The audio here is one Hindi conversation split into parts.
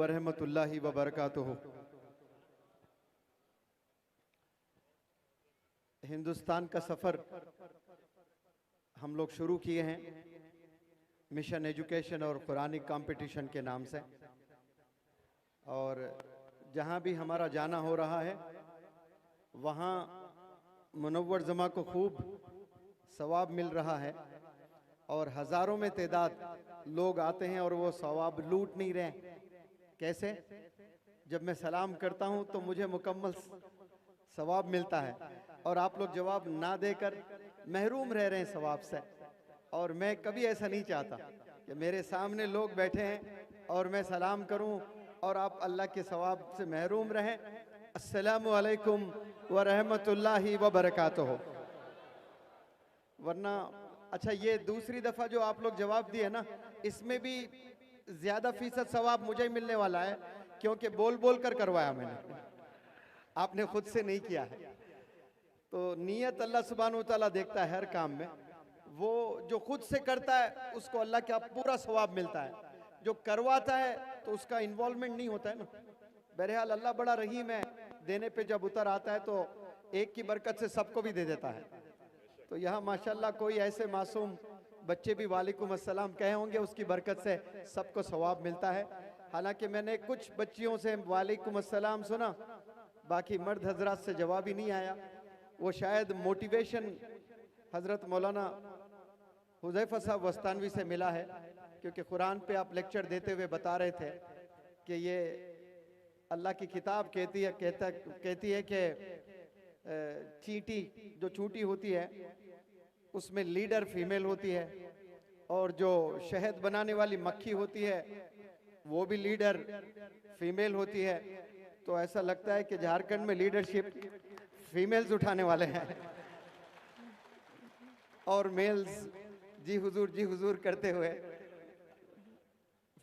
व रहमतुल्लाहि व बरकातुहू। हिंदुस्तान का सफ़र हम लोग शुरू किए हैं मिशन एजुकेशन और कुरानिक कंपटीशन के नाम से, और जहाँ भी हमारा जाना हो रहा है वहाँ मुनव्वर जमा को खूब सवाब मिल रहा है, और हज़ारों में तादाद लोग आते हैं और वो सवाब लूट नहीं रहे। कैसे? जब मैं सलाम करता हूँ तो मुझे मुकम्मल सवाब मिलता है, और आप लोग जवाब ना देकर महरूम रह रहे हैं सवाब से। और मैं कभी ऐसा नहीं चाहता कि मेरे सामने लोग बैठे हैं और मैं सलाम करूं और आप अल्लाह के सवाब से महरूम रहें। अस्सलामु अलैकुम व रहमतुल्लाहि व बरकातुहू। वरना अच्छा, ये दूसरी दफ़ा जो आप लोग जवाब दिए ना, इसमें भी ज़्यादा फीसद सवाब मुझे ही मिलने वाला है, क्योंकि बोल बोल कर करवाया मैंने, आपने खुद से नहीं किया है। तो नीयत अल्लाह सुब्हानहू तआला देखता है हर काम में। वो जो खुद से करता है उसको अल्लाह का पूरा सवाब मिलता है, जो करवाता है तो उसका इन्वॉल्वमेंट नहीं होता है ना। बहरहाल अल्लाह बड़ा रहीम है, देने पे जब उतर आता है तो एक की बरकत से सबको भी दे देता है। तो यहाँ माशाल्लाह कोई ऐसे मासूम बच्चे भी वालेकुम अस्सलाम कहे होंगे, उसकी बरकत से सबको सवाब मिलता है। हालांकि मैंने कुछ बच्चियों से वालेकुम अस्सलाम सुना, बाकी मर्द हजरात से जवाब ही नहीं आया। वो शायद मोटिवेशन हजरत मौलाना हुज़ैफा साहब वस्तानवी से मिला है, क्योंकि कुरान पे आप लेक्चर देते हुए बता रहे थे कि ये अल्लाह की किताब कहती है कि चींटी जो चूंटी होती है उसमें लीडर फीमेल होती है, और जो शहद बनाने वाली मक्खी होती है वो भी लीडर फीमेल होती है। तो ऐसा लगता है कि झारखंड में लीडरशिप फीमेल्स उठाने वाले हैं और मेल्स जी हुजूर करते हुए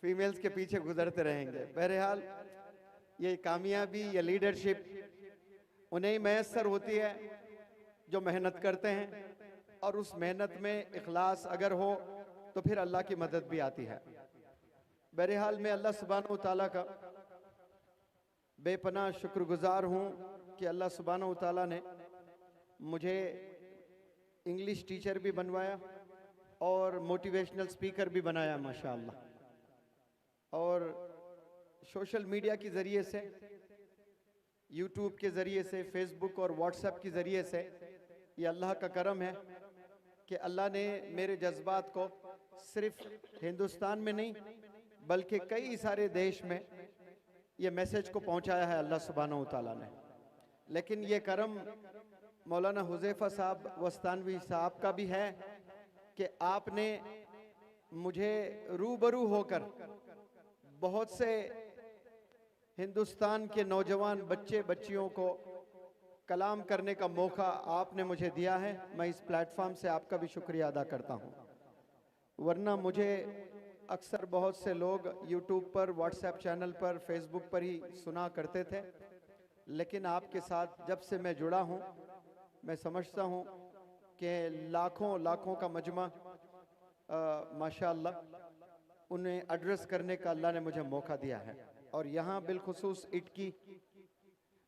फीमेल्स के पीछे गुजरते रहेंगे। बहरहाल ये कामयाबी या लीडरशिप उन्हें ही मैसर होती है जो मेहनत करते हैं, और उस मेहनत में इखलास अगर हो तो फिर अल्लाह की मदद भी आती है। बहरहाल मैं अल्लाह सुब्हानहू तआला का बेपनाह शुक्रगुजार हूँ कि अल्लाह सुब्हानहू तआला ने मुझे इंग्लिश टीचर भी बनवाया और मोटिवेशनल स्पीकर भी बनाया माशाअल्लाह। और सोशल मीडिया के ज़रिए से, यूट्यूब के ज़रिए से, फेसबुक और व्हाट्सएप के ज़रिए से, ये अल्लाह का करम है कि अल्लाह ने मेरे जज्बात को सिर्फ हिंदुस्तान में नहीं बल्कि कई सारे देश में ये मैसेज को पहुंचाया है अल्लाह सुब्हानहू तआला ने। लेकिन ये करम मौलाना हुज़ैफा साहब वस्तानवी साहब का भी है कि आपने मुझे रूबरू होकर बहुत से हिंदुस्तान के नौजवान बच्चे बच्चियों को कलाम करने का मौका आपने मुझे दिया है। मैं इस प्लेटफॉर्म से आपका भी शुक्रिया अदा करता हूँ। वरना मुझे अक्सर बहुत से लोग यूट्यूब पर, व्हाट्सएप चैनल पर, फेसबुक पर ही सुना करते थे, लेकिन आपके साथ जब से मैं जुड़ा हूँ मैं समझता हूँ कि लाखों लाखों का मजमा माशाअल्लाह उन्हें एड्रेस करने का अल्लाह ने मुझे मौका दिया है। और यहाँ बिलखुसूस इटकी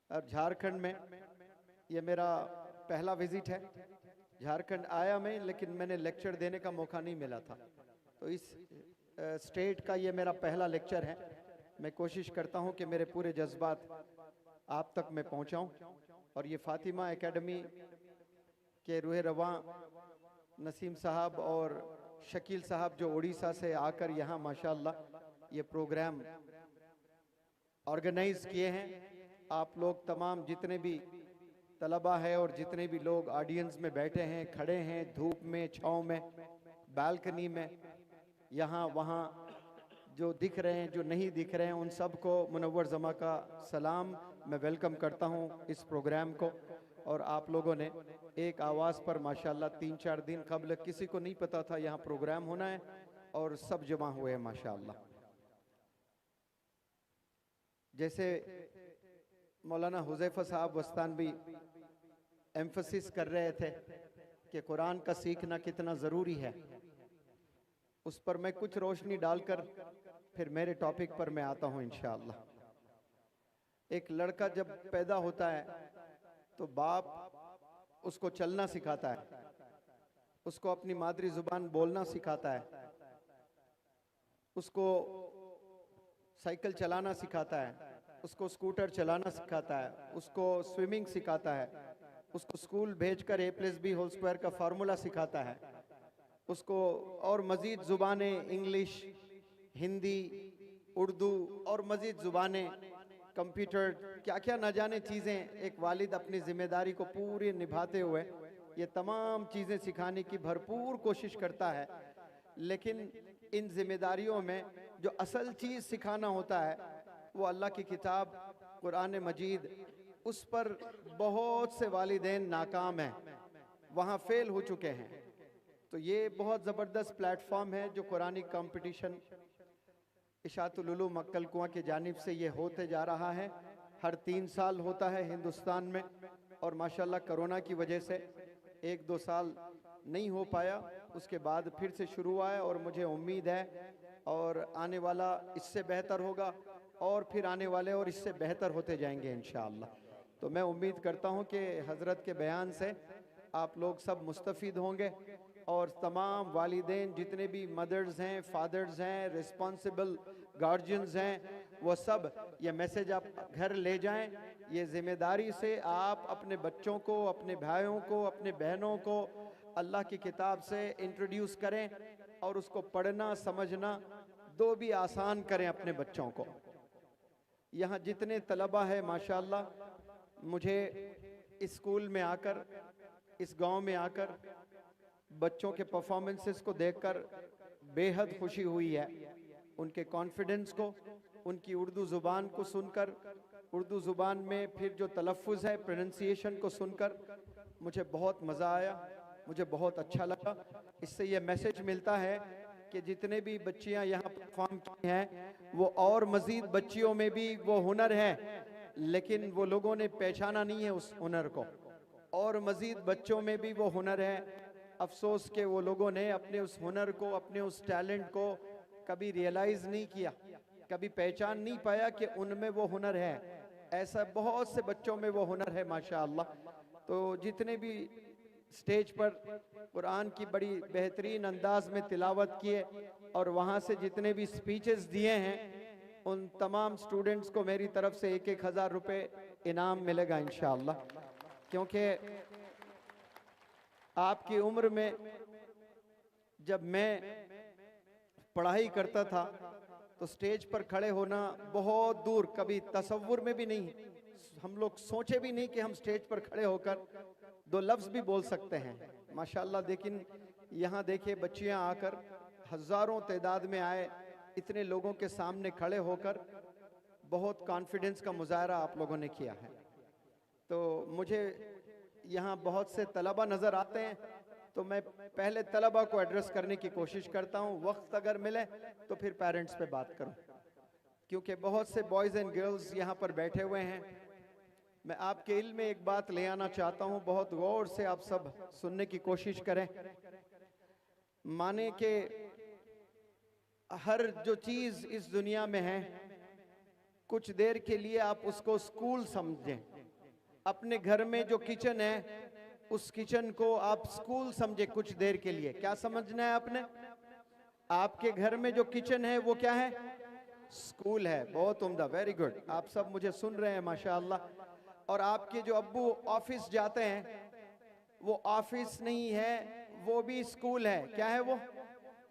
और झारखंड में ये मेरा पहला विजिट है। झारखंड आया मैं, लेकिन मैंने लेक्चर देने का मौका नहीं मिला था। तो इस स्टेट का ये मेरा पहला लेक्चर है। मैं कोशिश करता हूँ कि मेरे पूरे जज्बात आप तक मैं पहुँचाऊँ। और ये फातिमा एकेडमी के रूह रवां नसीम साहब और शकील साहब जो उड़ीसा से आकर यहाँ माशाअल्लाह ये प्रोग्राम ऑर्गेनाइज किए हैं, आप लोग तमाम जितने भी तलबा है और जितने भी लोग ऑडियंस में बैठे हैं, खड़े हैं, धूप में, छाँव में, बालकनी में, यहाँ वहाँ, जो दिख रहे हैं, जो नहीं दिख रहे हैं, उन सबको मुनव्वर जमा का सलाम। मैं वेलकम करता हूँ इस प्रोग्राम को। और आप लोगों ने एक आवाज़ पर माशाअल्लाह 3-4 दिन कबल किसी को नहीं पता था यहाँ प्रोग्राम होना है, और सब जमा हुए हैं माशाअल्लाह। जैसे मौलाना हुज़ैफा साहब वस्तानवी एम्फसिस कर रहे थे कि कुरान का सीखना कितना ज़रूरी है, उस पर मैं कुछ रोशनी डालकर फिर मेरे टॉपिक पर मैं आता हूं इंशाअल्लाह। एक लड़का जब पैदा होता है तो बाप उसको चलना सिखाता है, उसको अपनी मादरी जुबान बोलना सिखाता है, उसको साइकिल चलाना सिखाता है, उसको स्कूटर चलाना सिखाता है, उसको स्विमिंग सिखाता है, उसको स्कूल भेजकर a+b² का फार्मूला सिखाता है, उसको और मज़ीद ज़ुबानें इंग्लिश, हिंदी, उर्दू और मज़ीद ज़ुबानें, कंप्यूटर, क्या क्या न जाने चीज़ें एक वालिद अपनी ज़िम्मेदारी को पूरी निभाते हुए ये तमाम चीज़ें सिखाने की भरपूर कोशिश करता है। लेकिन इन जिम्मेदारियों में जो असल चीज़ सिखाना होता है वो अल्लाह की किताब कुरान मजीद, उस पर बहुत से वालिदैन नाकाम हैं, वहाँ फेल हो चुके हैं। तो ये बहुत ज़बरदस्त प्लेटफॉर्म है जो कुरानी कंपटीशन इशातुल उलूम मक्कल कुआं की जानिब से ये होते जा रहा है। हर 3 साल होता है हिंदुस्तान में, और माशाल्लाह कोरोना की वजह से 1-2 साल नहीं हो पाया, उसके बाद फिर से शुरू हुआ है और मुझे उम्मीद है और आने वाला इससे बेहतर होगा और फिर आने वाले और इससे बेहतर होते जाएंगे इंशाअल्लाह। तो मैं उम्मीद करता हूँ कि हज़रत के बयान से आप लोग सब मुस्तफ़ीद होंगे और तमाम वालिदैन जितने भी मदर्स हैं, फादर्स हैं, रिस्पॉन्सिबल गार्जियंस हैं, वो सब ये मैसेज आप घर ले जाएं। ये जिम्मेदारी से आप अपने बच्चों को, अपने भाइयों को, अपने बहनों को अल्लाह की किताब से इंट्रोड्यूस करें और उसको पढ़ना समझना दो भी आसान करें अपने बच्चों को। यहाँ जितने तलबा है माशाअल्लाह, मुझे इस स्कूल में आकर, इस गांव में आकर बच्चों के परफॉर्मेंसेस को देखकर बेहद खुशी हुई है। उनके कॉन्फिडेंस को, उनकी उर्दू ज़ुबान को सुनकर, उर्दू ज़ुबान में फिर जो तलफ़्फ़ुज़ है, प्रोनंसिएशन को सुनकर मुझे बहुत मज़ा आया, मुझे बहुत अच्छा लगा। इससे ये मैसेज मिलता है कि जितने भी बच्चियां यहाँ परफॉर्म की हैं वो और मज़ीद बच्चियों में भी वो हुनर है, लेकिन वो लोगों ने पहचाना नहीं है उस हुनर को, और मज़ीद बच्चों में भी वो हुनर है। अफसोस के वो लोगों ने अपने उस हुनर को, अपने उस टैलेंट को कभी रियलाइज़ नहीं किया, कभी पहचान नहीं पाया कि उनमें वो हुनर है। ऐसा बहुत से बच्चों में वो हुनर है माशाअल्लाह। तो जितने भी स्टेज पर कुरान की बड़ी बेहतरीन अंदाज में तिलावत किए और वहाँ से जितने भी स्पीचेस दिए हैं, उन तमाम स्टूडेंट्स को मेरी तरफ से 1-1 हज़ार रुपये इनाम मिलेगा इंशाअल्लाह। क्योंकि आपकी उम्र में जब मैं पढ़ाई करता था तो स्टेज पर खड़े होना बहुत दूर, कभी तसव्वुर में भी नहीं, हम लोग सोचे भी नहीं कि हम स्टेज पर खड़े होकर 2 लफ्ज़ भी बोल सकते हैं माशाअल्लाह। लेकिन यहाँ देखिए बच्चियाँ आकर हज़ारों तादाद में आए, इतने लोगों के सामने खड़े होकर बहुत कॉन्फिडेंस का मुजाहरा आप लोगों ने किया है। तो मुझे यहाँ बहुत से तलबा नज़र आते हैं, तो मैं पहले तलबा को एड्रेस करने की कोशिश करता हूँ, वक्त अगर मिले तो फिर पेरेंट्स पे बात करूँ, क्योंकि बहुत से बॉयज़ एंड गर्ल्स यहाँ पर बैठे हुए हैं। मैं आपके इल्म में एक बात ले आना चाहता हूँ, बहुत गौर से आप सब सुनने की कोशिश करें। माने कि हर जो चीज़ इस दुनिया में है, कुछ देर के लिए आप उसको स्कूल समझें। अपने घर में जो किचन है, उस किचन को आप स्कूल समझे कुछ देर के लिए। क्या समझना है आपने? आपके घर में जो किचन है वो क्या है? स्कूल है। बहुत उम्दा, वेरी गुड, आप सब मुझे सुन रहे हैं माशाअल्लाह। और आपके जो अब्बू ऑफिस जाते हैं, वो ऑफिस नहीं है, वो भी स्कूल है। क्या है वो?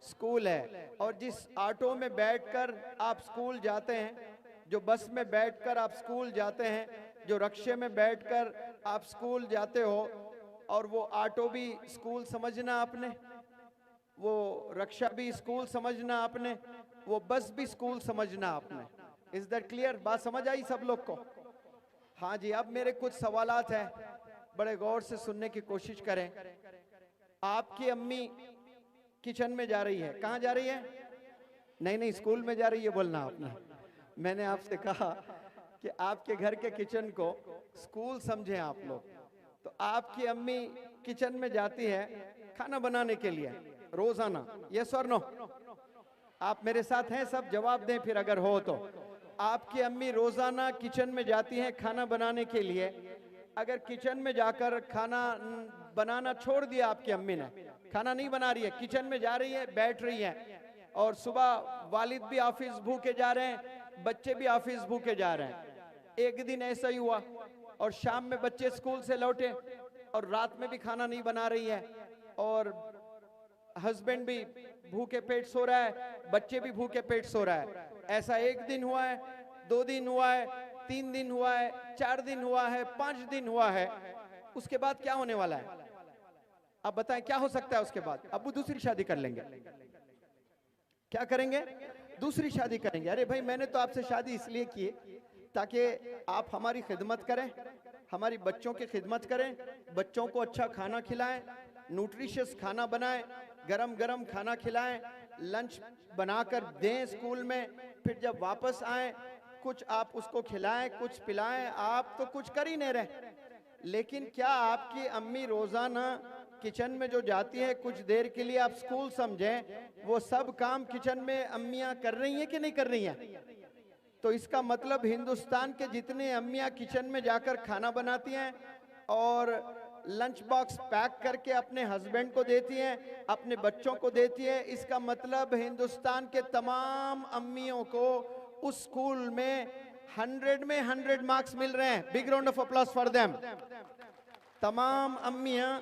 स्कूल है। और जिस ऑटो में बैठकर आप स्कूल जाते हैं, जो बस में बैठकर आप स्कूल जाते हैं, जो रक्शे में बैठकर आप स्कूल जाते हो, और वो ऑटो भी स्कूल समझना आपने, वो रक्षा भी स्कूल समझना आपने, वो बस भी स्कूल समझना आपने। Is that clear? बात समझ आई सब लोग को? हाँ जी। अब मेरे कुछ सवालात हैं, बड़े गौर से सुनने की कोशिश करें। आपकी अम्मी किचन में जा रही है, कहाँ जा रही है? नहीं नहीं, स्कूल में जा रही है बोलना आपने। मैंने आपसे कहा कि आपके घर के किचन को स्कूल समझें आप लोग। तो आपकी अम्मी किचन में जाती है खाना बनाने के लिए रोजाना, यस और नो? आप मेरे साथ हैं सब? जवाब दें फिर अगर हो तो। आपकी अम्मी रोजाना किचन में जाती हैं खाना बनाने के लिए, अगर किचन में जाकर खाना बनाना छोड़ दिया आपकी अम्मी ने, खाना नहीं बना रही है, किचन में जा रही है, बैठ रही है, और सुबह वालिद भी ऑफिस भूखे जा रहे हैं, बच्चे भी ऑफिस भूखे जा रहे हैं, एक दिन ऐसा ही हुआ, और शाम में बच्चे स्कूल से लौटे और रात में भी खाना नहीं बना रही है, और हस्बैंड भी भूखे पेट सो रहा है, बच्चे भी भूखे पेट सो रहा है। ऐसा एक दिन हुआ है, 2 दिन हुआ है, 3 दिन हुआ है, 4 दिन हुआ है, 5 दिन हुआ है। उसके बाद क्या होने वाला है? अब बताएं क्या हो सकता है उसके बाद? अब्बू दूसरी शादी कर लेंगे। क्या करेंगे? दूसरी शादी करेंगे। अरे भाई मैंने तो आपसे शादी इसलिए की ताकि आप हमारी खिदमत करें, हमारी बच्चों की खिदमत करें, बच्चों को अच्छा खाना खिलाएं, न्यूट्रिशियस खाना बनाएं, गरम गरम खाना खिलाएं, लंच बनाकर दें स्कूल में, फिर जब वापस आए कुछ आप उसको खिलाएं, कुछ पिलाएं। आप तो कुछ कर ही नहीं रहे, लेकिन क्या आपकी अम्मी रोजाना किचन में जो जाती है कुछ देर के लिए आप स्कूल समझें, वो सब काम किचन में अम्मियां कर रही हैं कि नहीं कर रही हैं? तो इसका मतलब हिंदुस्तान के जितने अम्मियां किचन में जाकर खाना बनाती हैं और लंच बॉक्स पैक करके अपने हस्बैंड को देती हैं, अपने बच्चों को देती हैं, इसका मतलब हिंदुस्तान के तमाम अम्मियों को उस स्कूल में 100 में 100 मार्क्स मिल रहे हैं। Big round of applause for them. तमाम अम्मियां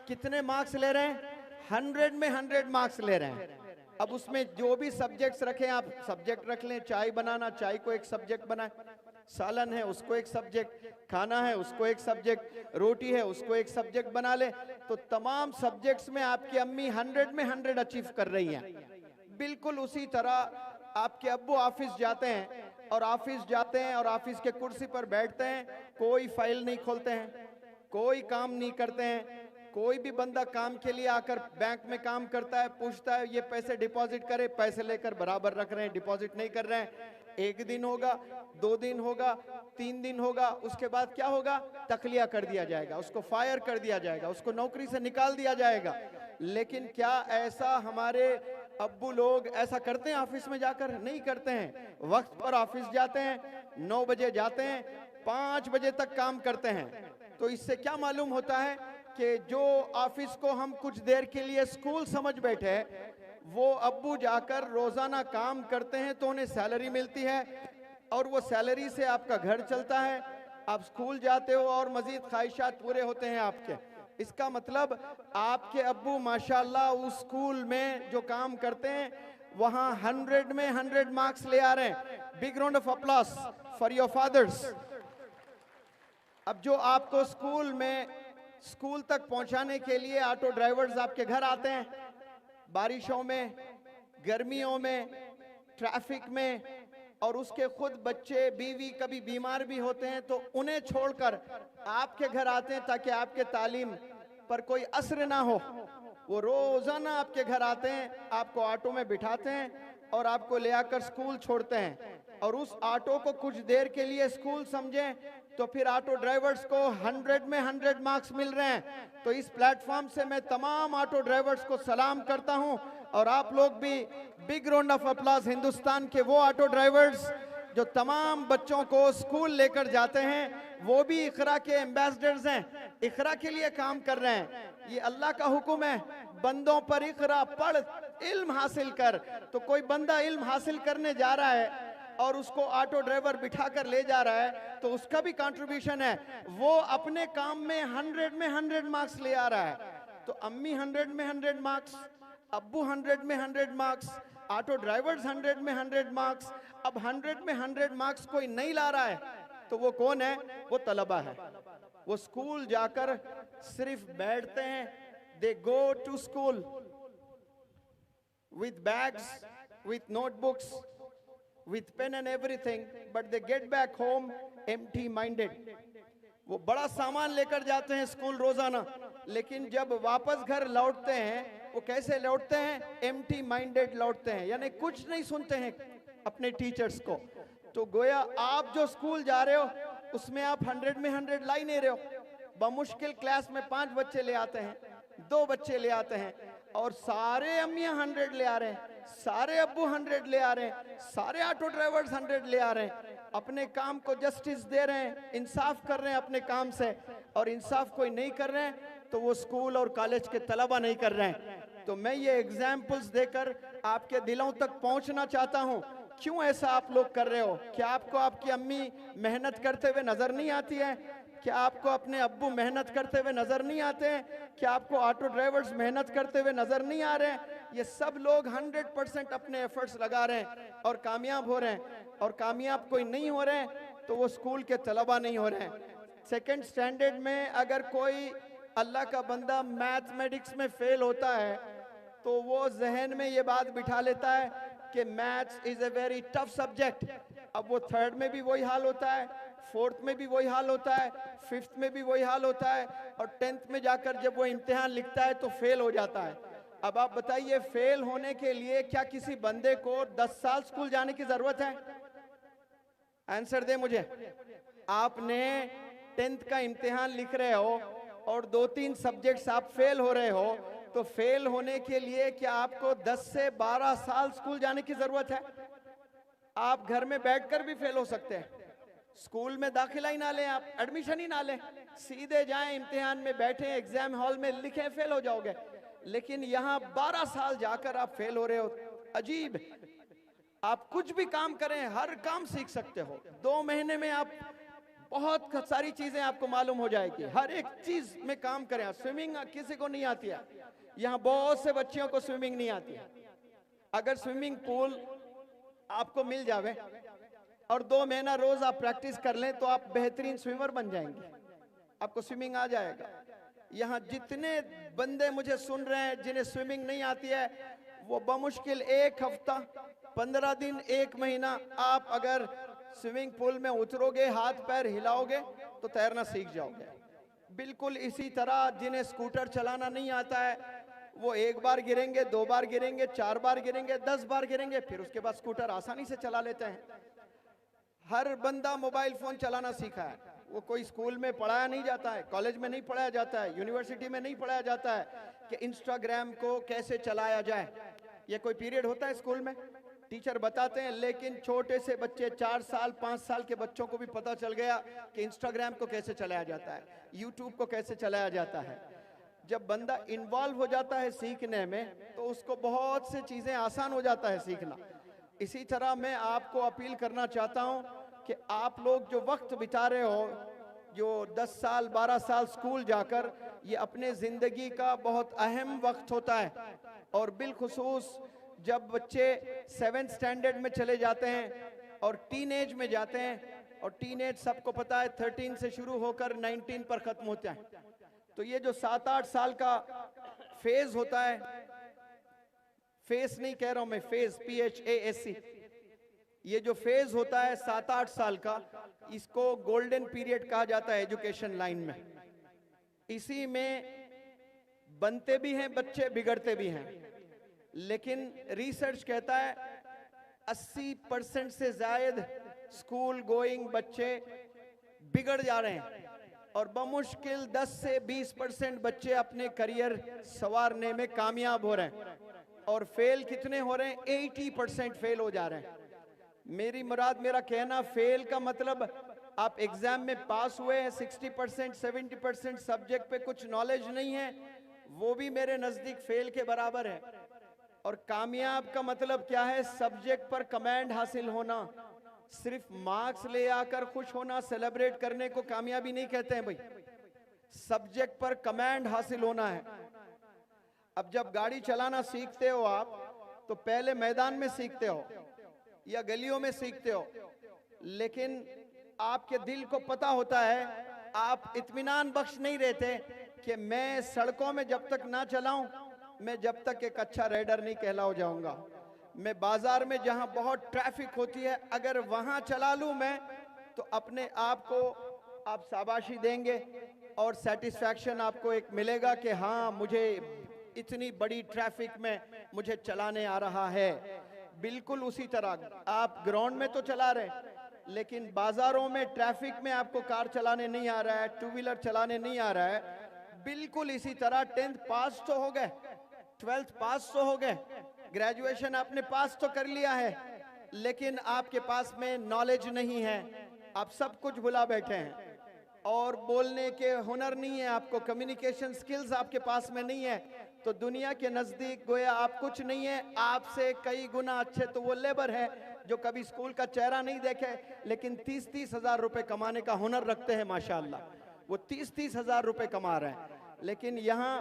कितने मार्क्स ले रहे हैं? 100 में 100 मार्क्स ले रहे हैं। अब उसमें जो भी सब्जेक्ट्स रखें, आप सब्जेक्ट रख लें, चाय बनाना, चाय को एक सब्जेक्ट बनाए, सालन है उसको एक सब्जेक्ट, खाना है उसको एक सब्जेक्ट, रोटी है उसको एक सब्जेक्ट बना ले, तो तमाम सब्जेक्ट्स में आपकी अम्मी 100 में 100 अचीव कर रही हैं। बिल्कुल उसी तरह आपके अब्बू ऑफिस जाते हैं और ऑफिस जाते हैं और ऑफिस के कुर्सी पर बैठते हैं, कोई फाइल नहीं खोलते हैं, कोई काम नहीं करते हैं। कोई भी बंदा काम के लिए आकर बैंक में काम करता है, पूछता है ये पैसे डिपॉजिट करे, पैसे लेकर बराबर रख रहे हैं, डिपॉजिट नहीं कर रहे हैं। एक दिन होगा, 2 दिन होगा, 3 दिन होगा, उसके बाद क्या होगा? तखलिया कर दिया जाएगा, उसको फायर कर दिया जाएगा, उसको नौकरी से निकाल दिया जाएगा। लेकिन क्या ऐसा हमारे अब्बू लोग ऐसा करते हैं ऑफिस में जाकर? नहीं करते हैं। वक्त पर ऑफिस जाते हैं, 9 बजे जाते हैं, 5 बजे तक काम करते हैं। तो इससे क्या मालूम होता है कि जो ऑफिस को हम कुछ देर के लिए स्कूल समझ बैठे, वो अब्बू जाकर रोजाना काम करते हैं तो उन्हें सैलरी मिलती है, और वो सैलरी से आपका घर चलता है, आप स्कूल जाते हो और मजीद ख्वाहिशात पूरे होते हैं आपके। इसका मतलब आपके अब्बू माशाल्लाह उस स्कूल में जो काम करते हैं वहां 100 में 100 मार्क्स ले आ रहे हैं। Big round of applause for your fathers. अब जो आपको स्कूल तक पहुंचाने के लिए ऑटो ड्राइवर्स आपके घर आते हैं, बारिशों में, गर्मियों में, ट्रैफिक में, और उसके खुद बच्चे बीवी कभी बीमार भी होते हैं, तो उन्हें छोड़कर आपके घर आते हैं ताकि आपके तालीम पर कोई असर ना हो। वो रोजाना आपके घर आते हैं, आपको ऑटो में बिठाते हैं और आपको ले आकर स्कूल छोड़ते हैं। और उस ऑटो को कुछ देर के लिए स्कूल समझें तो फिर ऑटो ड्राइवर्स को 100 में 100 मार्क्स मिल रहे हैं। तो इस प्लेटफॉर्म से मैं तमाम ऑटो ड्राइवर्स को सलाम करता हूं, और आप लोग भी big round of applause Hindustan के वो ऑटो ड्राइवर्स जो तमाम बच्चों को स्कूल लेकर जाते हैं, वो भी इकरा के एम्बेसडर्स हैं, इकरा के लिए काम कर रहे हैं। ये अल्लाह का हुक्म है, बंदों पर इकरा पढ़, इल्म हासिल कर। तो कोई बंदा इल्म हासिल करने जा रहा है और उसको ऑटो ड्राइवर बिठा कर ले जा रहा है, तो उसका भी कंट्रीब्यूशन है, वो अपने काम में 100 में 100 मार्क्स ले आ रहा है। तो अम्मी 100 में 100 मार्क्स, अब्बू 100 में 100 मार्क्स, ऑटो ड्राइवर्स 100 में 100 मार्क्स। अब 100 में 100 मार्क्स कोई नहीं ला रहा है, तो वो कौन है? वो तलबा है। वो स्कूल जाकर सिर्फ बैठते हैं, they go to school with bags, with notebooks, with pen and everything, but they get back home empty minded. वो बड़ा सामान लेकर जाते हैं स्कूल रोजाना, लेकिन जब वापस घर लौटते हैं वो कैसे लौटते हैं? एम्प्टी माइंडेड लौटते हैं, यानी कुछ नहीं सुनते हैं अपने टीचर्स को। तो गोया आप जो स्कूल जा रहे हो उसमें आप 100 में 100 ला ही नहीं रहे हो। बमुश्किल क्लास में 5 बच्चे ले आते हैं, 2 बच्चे ले आते हैं, और सारे अम्मियां 100 ले आ रहे हैं, सारे अब्बू 100 ले आ रहे हैं, सारे ऑटो ड्राइवर्स 100 ले आ रहे हैं, अपने काम को जस्टिस दे रहे हैं, इंसाफ कर रहे हैं अपने काम से, और इंसाफ कोई नहीं कर रहे हैं तो वो स्कूल और कॉलेज के तलबा नहीं कर रहे हैं। तो मैं ये एग्जाम्पल्स देकर आपके दिलों तक पहुंचना चाहता हूं, क्यों ऐसा आप लोग कर रहे हो? क्या आपको आपकी अम्मी मेहनत करते हुए नजर नहीं आती है? क्या आपको अपने अब्बू मेहनत करते हुए नजर नहीं आते हैं? क्या आपको ऑटो ड्राइवर्स मेहनत करते हुए नजर नहीं आ रहे हैं? ये सब लोग 100% अपने एफर्ट्स लगा रहे हैं और कामयाब हो रहे हैं, और कामयाब कोई नहीं हो रहे हैं तो वो स्कूल के तलबा नहीं हो रहे हैं। सेकेंड स्टैंडर्ड में अगर कोई अल्लाह का बंदा मैथमेटिक्स में फेल होता है तो वो जहन में ये बात बिठा लेता है कि maths is a very tough subject. अब वो थर्ड में भी वही हाल होता है, फोर्थ में भी वही हाल होता है, फिफ्थ में भी वही हाल होता है, और 10th में जाकर जब वो इम्तिहान लिखता है तो फेल हो जाता है। अब आप बताइए, फेल होने के लिए क्या किसी बंदे को 10 साल स्कूल जाने की जरूरत है? आंसर दे मुझे। आपने 10th का इम्तिहान लिख रहे हो और 2-3 सब्जेक्ट्स आप फेल हो रहे हो, तो फेल होने के लिए क्या आपको 10 से 12 साल स्कूल जाने की जरूरत है? आप घर में बैठकर भी फेल हो सकते हैं, स्कूल में दाखिला ही ना लें, आप एडमिशन ही ना लें, सीधे जाएं इम्तिहान में बैठे, एग्जाम हॉल में लिखें, फेल हो जाओगे। लेकिन यहाँ 12 साल जाकर आप फेल हो रहे हो, अजीब। आप कुछ भी काम करें, हर काम सीख सकते हो। 2 महीने में आप बहुत सारी चीजें आपको मालूम हो जाएगी, हर एक चीज में काम करें। स्विमिंग किसी को नहीं आती है, यहाँ बहुत से बच्चियों को स्विमिंग नहीं आती है। अगर स्विमिंग पूल आपको मिल जावे और 2 महीना रोज आप प्रैक्टिस कर लें तो आप बेहतरीन स्विमर बन जाएंगे, आपको स्विमिंग आ जाएगा। यहाँ जितने बंदे मुझे सुन रहे हैं जिन्हें स्विमिंग नहीं आती है, वो बमुश्किल 1 हफ्ता, 15 दिन, 1 महीना आप अगर स्विमिंग पूल में उतरोगे, हाथ पैर हिलाओगे तो तैरना सीख जाओगे। बिल्कुल इसी तरह जिन्हें स्कूटर चलाना नहीं आता है, वो 1 बार गिरेंगे, 2 बार गिरेंगे, 4 बार गिरेंगे, 10 बार गिरेंगे, फिर उसके बाद स्कूटर आसानी से चला लेते हैं। हर बंदा मोबाइल फोन चलाना सीखा है, वो कोई स्कूल में पढ़ाया नहीं जाता है, कॉलेज में नहीं पढ़ाया जाता है, यूनिवर्सिटी में नहीं पढ़ाया जाता है कि इंस्टाग्राम को कैसे चलाया जाए। ये कोई पीरियड होता है स्कूल में? टीचर बताते हैं, लेकिन छोटे से बच्चे 4 साल 5 साल के बच्चों को भी पता चल गया कि इंस्टाग्राम को कैसे चलाया जाता है, यूट्यूब को कैसे चलाया जाता है। जब बंदा इन्वॉल्व हो जाता है सीखने में तो उसको बहुत से चीजें आसान हो जाता है सीखना। इसी तरह मैं आपको अपील करना चाहता हूं कि आप लोग जो वक्त बिता रहे हो, जो 10 साल 12 साल स्कूल जाकर, ये अपने जिंदगी का बहुत अहम वक्त होता है। और बिलखुसूस जब बच्चे 7th स्टैंडर्ड में चले जाते हैं और टीनेज में जाते हैं, और टीनेज सबको पता है 13 से शुरू होकर 19 पर खत्म होता है, तो ये जो 7-8 साल का फेज होता है, फेस नहीं कह रहा हूं मैं, फेज PHASC, ये जो फेज होता है 7-8 साल का, इसको गोल्डन पीरियड कहा जाता है एजुकेशन लाइन में। इसी में बनते भी हैं बच्चे, बिगड़ते भी हैं। लेकिन रिसर्च कहता है 80% से ज्यादा स्कूल गोइंग बच्चे बिगड़ जा रहे हैं, और बमुश्किल 10 से 20% बच्चे अपने करियर संवारने में कामयाब हो रहे हैं। और फेल कितने हो रहे हैं? 80% फेल हो जा रहे हैं। मेरी मुराद, मेरा कहना, फेल का मतलब आप एग्जाम में पास हुए हैं, 60% 70% सब्जेक्ट पे कुछ नॉलेज नहीं है, वो भी मेरे नजदीक फेल के बराबर है। और कामयाब का मतलब क्या है? सब्जेक्ट पर कमांड हासिल होना, सिर्फ मार्क्स ले आकर खुश होना, सेलिब्रेट करने को कामयाबी नहीं कहते हैं भाई। सब्जेक्ट पर कमांड हासिल होना है। अब जब गाड़ी चलाना सीखते हो आप, तो पहले मैदान में सीखते हो या गलियों में सीखते हो, लेकिन आपके दिल को पता होता है, आप इत्मीनान बख्श नहीं रहते कि मैं सड़कों में जब तक ना चलाऊं, मैं जब तक एक अच्छा राइडर नहीं कहलाओ जाऊंगा। मैं बाजार में जहां बहुत ट्रैफिक होती है, अगर वहां चला लूं मैं, तो अपने आप को आप शाबाशी देंगे और सेटिस्फैक्शन आपको एक मिलेगा कि हाँ, मुझे इतनी बड़ी ट्रैफिक में मुझे चलाने आ रहा है। बिल्कुल उसी तरह आप ग्राउंड में तो चला रहे हैं, लेकिन बाजारों में ट्रैफिक में आपको कार चलाने नहीं आ रहा है, 2 व्हीलर चलाने नहीं आ रहा है। बिल्कुल इसी तरह 10th पास तो हो गए, 12th पास तो हो गए, ग्रेजुएशन आपने पास तो कर लिया है, लेकिन आपके पास में नॉलेज नहीं है, आप सब कुछ भुला बैठे हैं और बोलने के हुनर नहीं है, आपको कम्युनिकेशन स्किल्स आपके पास में नहीं है, तो दुनिया के नजदीक गोया आप कुछ नहीं है। आपसे कई गुना अच्छे तो वो लेबर है जो कभी स्कूल का चेहरा नहीं देखे, लेकिन 30-30 हजार रुपए कमाने का हुनर रखते हैं माशाल्लाह। वो 30-30 हजार रुपए कमा रहे हैं, लेकिन यहाँ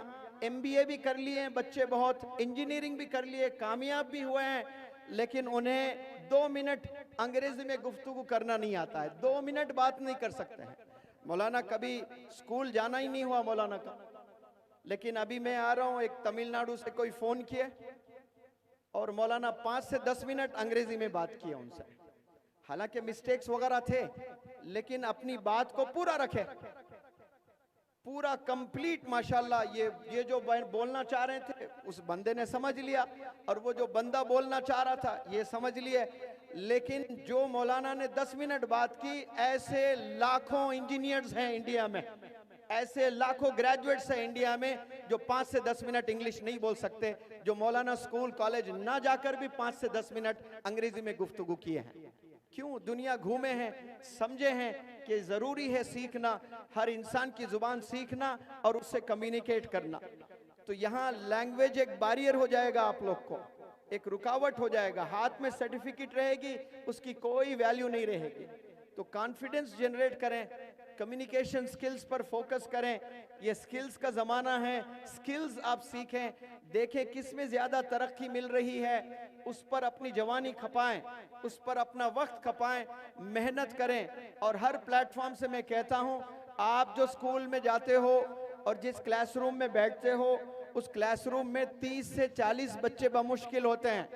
MBA भी कर लिए हैं बच्चे, बहुत इंजीनियरिंग भी कर लिए, कामयाब भी हुए हैं, लेकिन उन्हें 2 मिनट अंग्रेजी में गुफ्तगू करना नहीं आता है, 2 मिनट बात नहीं कर सकते हैं। मौलाना कभी स्कूल जाना ही नहीं हुआ मौलाना का, लेकिन अभी मैं आ रहा हूं, एक तमिलनाडु से कोई फोन किए और मौलाना 5 से 10 मिनट अंग्रेजी में बात किए उनसे। हालांकि मिस्टेक्स वगैरह थे, लेकिन अपनी बात को पूरा रखे, पूरा कंप्लीट माशाल्लाह। ये जो बोलना चाह रहे थे उस बंदे ने समझ लिया, और वो जो बंदा बोलना चाह रहा था ये समझ लिए। लेकिन जो मौलाना ने 10 मिनट बात की, ऐसे लाखों इंजीनियर्स हैं इंडिया में, ऐसे लाखों ग्रेजुएट्स हैं इंडिया में जो 5 से 10 मिनट इंग्लिश नहीं बोल सकते, जो मौलाना स्कूल कॉलेज ना जाकर भी 5 से 10 मिनट अंग्रेजी में गुफ्तगू किए हैं। क्यों? दुनिया घूमे हैं, समझे हैं कि जरूरी है सीखना, हर इंसान की जुबान सीखना और उससे कम्युनिकेट करना। तो यहाँ लैंग्वेज एक बैरियर हो जाएगा, आप लोग को एक रुकावट हो जाएगा। हाथ में सर्टिफिकेट रहेगी, उसकी कोई वैल्यू नहीं रहेगी। तो कॉन्फिडेंस जनरेट करें, कम्युनिकेशन स्किल्स पर फोकस करें। ये स्किल्स का जमाना है, स्किल्स आप सीखें, देखें किस में ज्यादा तरक्की मिल रही है, उस पर अपनी जवानी खपाएं, उस पर अपना वक्त खपाएं, मेहनत करें। और हर प्लेटफॉर्म से मैं कहता हूं, आप जो स्कूल में जाते हो और जिस क्लासरूम में बैठते हो, उस क्लासरूम में 30 से 40 बच्चे बमुश्किल होते हैं,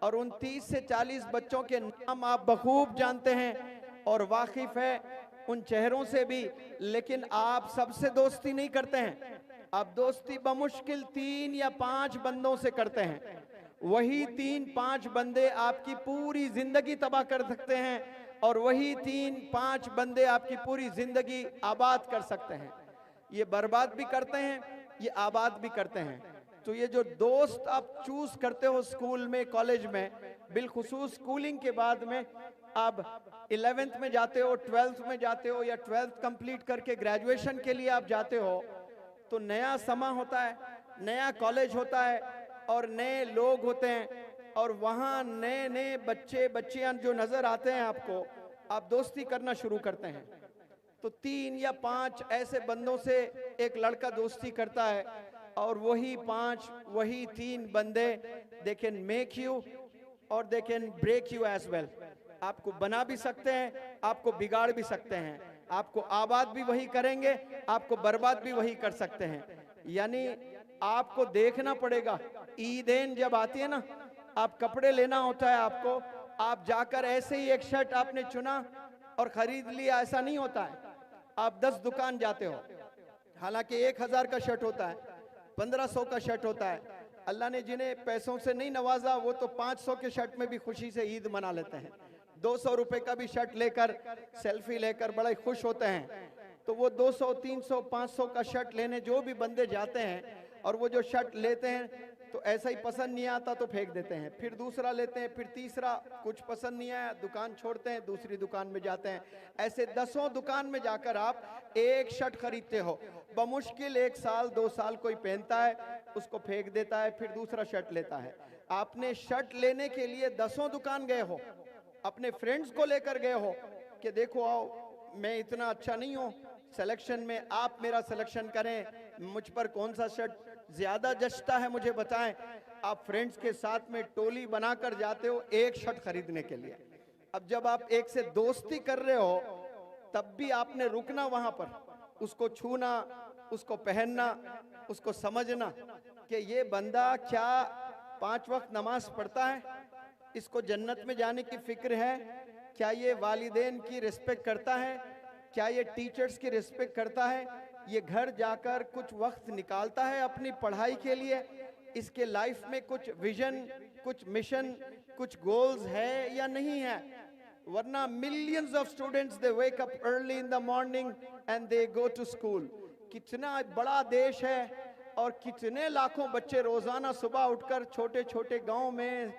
और उन 30 से 40 बच्चों के नाम आप बखूब जानते हैं और वाकिफ है उन चेहरों से भी, लेकिन आप सबसे दोस्ती नहीं करते हैं। आप दोस्ती बमुश्किल 3 या 5 बंदों से करते हैं। वही 3-5 बंदे आपकी पूरी जिंदगी तबाह कर सकते हैं, और वही 3-5 बंदे आपकी पूरी जिंदगी आबाद कर सकते हैं। ये बर्बाद भी करते हैं, ये आबाद भी करते हैं। तो ये जो दोस्त आप चूज करते हो स्कूल में, कॉलेज में, बिलखुसूस स्कूलिंग के बाद में आप 11th में जाते हो, 12th में जाते हो, या 12th कंप्लीट करके ग्रेजुएशन के लिए आप जाते हो, तो नया समा होता है, नया कॉलेज होता है और नए लोग होते हैं, और वहाँ नए नए बच्चे बच्चियां जो नजर आते हैं आपको, आप दोस्ती करना शुरू करते हैं। तो 3 या 5 ऐसे बंदों से एक लड़का दोस्ती करता है, और वही 5 वही 3 बंदे दे कैन मेक यू और they can break you as well. आपको बना भी सकते हैं, आपको बिगाड़ भी सकते हैं, आपको आबाद भी वही करेंगे, आपको बर्बाद भी वही कर सकते हैं। यानी आपको देखना पड़ेगा। ईदेन जब आती है ना, आप कपड़े लेना होता है आपको, आप जाकर ऐसे ही एक शर्ट आपने चुना और खरीद लिया, ऐसा नहीं होता है। आप 10 दुकान जाते हो, हालांकि 1000 का शर्ट होता है, 1500 का शर्ट होता है। अल्लाह ने जिन्हें पैसों से नहीं नवाजा, वो तो 500 के शर्ट में भी खुशी से ईद मना लेते हैं। 200 रुपए का भी शर्ट लेकर सेल्फी लेकर बड़े खुश होते हैं। तो वो 200, 300, 500 का शर्ट लेने जो भी बंदे जाते हैं, और वो जो शर्ट लेते हैं तो ऐसा ही पसंद नहीं आता तो फेंक देते हैं, फिर दूसरा लेते हैं, फिर तीसरा, कुछ पसंद नहीं आया दुकान छोड़ते हैं, दूसरी दुकान में जाते हैं। ऐसे 10 दुकान में जाकर आप एक शर्ट खरीदते हो, बमुश्किल 1 साल 2 साल कोई पहनता है, उसको फेंक देता है, फिर दूसरा शर्ट लेता है। आपने शर्ट लेने के लिए 10 दुकान गए हो, अपने फ्रेंड्स को लेकर गए हो कि देखो आओ, मैं इतना अच्छा नहीं हूँ सिलेक्शन में, आप मेरा सिलेक्शन करें, मुझ पर कौन सा शर्ट ज्यादा जचता है मुझे बताएं। आप फ्रेंड्स के साथ में टोली बनाकर जाते हो एक शर्ट खरीदने के लिए। अब जब आप एक से दोस्ती कर रहे हो, तब भी आपने रुकना वहां पर, उसको छूना, उसको पहनना, उसको समझना कि ये बंदा क्या 5 वक्त नमाज पढ़ता है, इसको जन्नत में जाने की फिक्र है, क्या ये वालिदैन की रिस्पेक्ट करता है, क्या ये टीचर्स की रिस्पेक्ट करता है, ये घर जाकर कुछ वक्त निकालता है अपनी पढ़ाई के लिए, इसके लाइफ में कुछ विजन, कुछ मिशन, कुछ गोल्स है या नहीं है। वरना millions of students they wake up early in the morning and they go to school. कितना बड़ा देश है और कितने लाखों बच्चे रोजाना सुबह उठकर छोटे छोटे गांव में,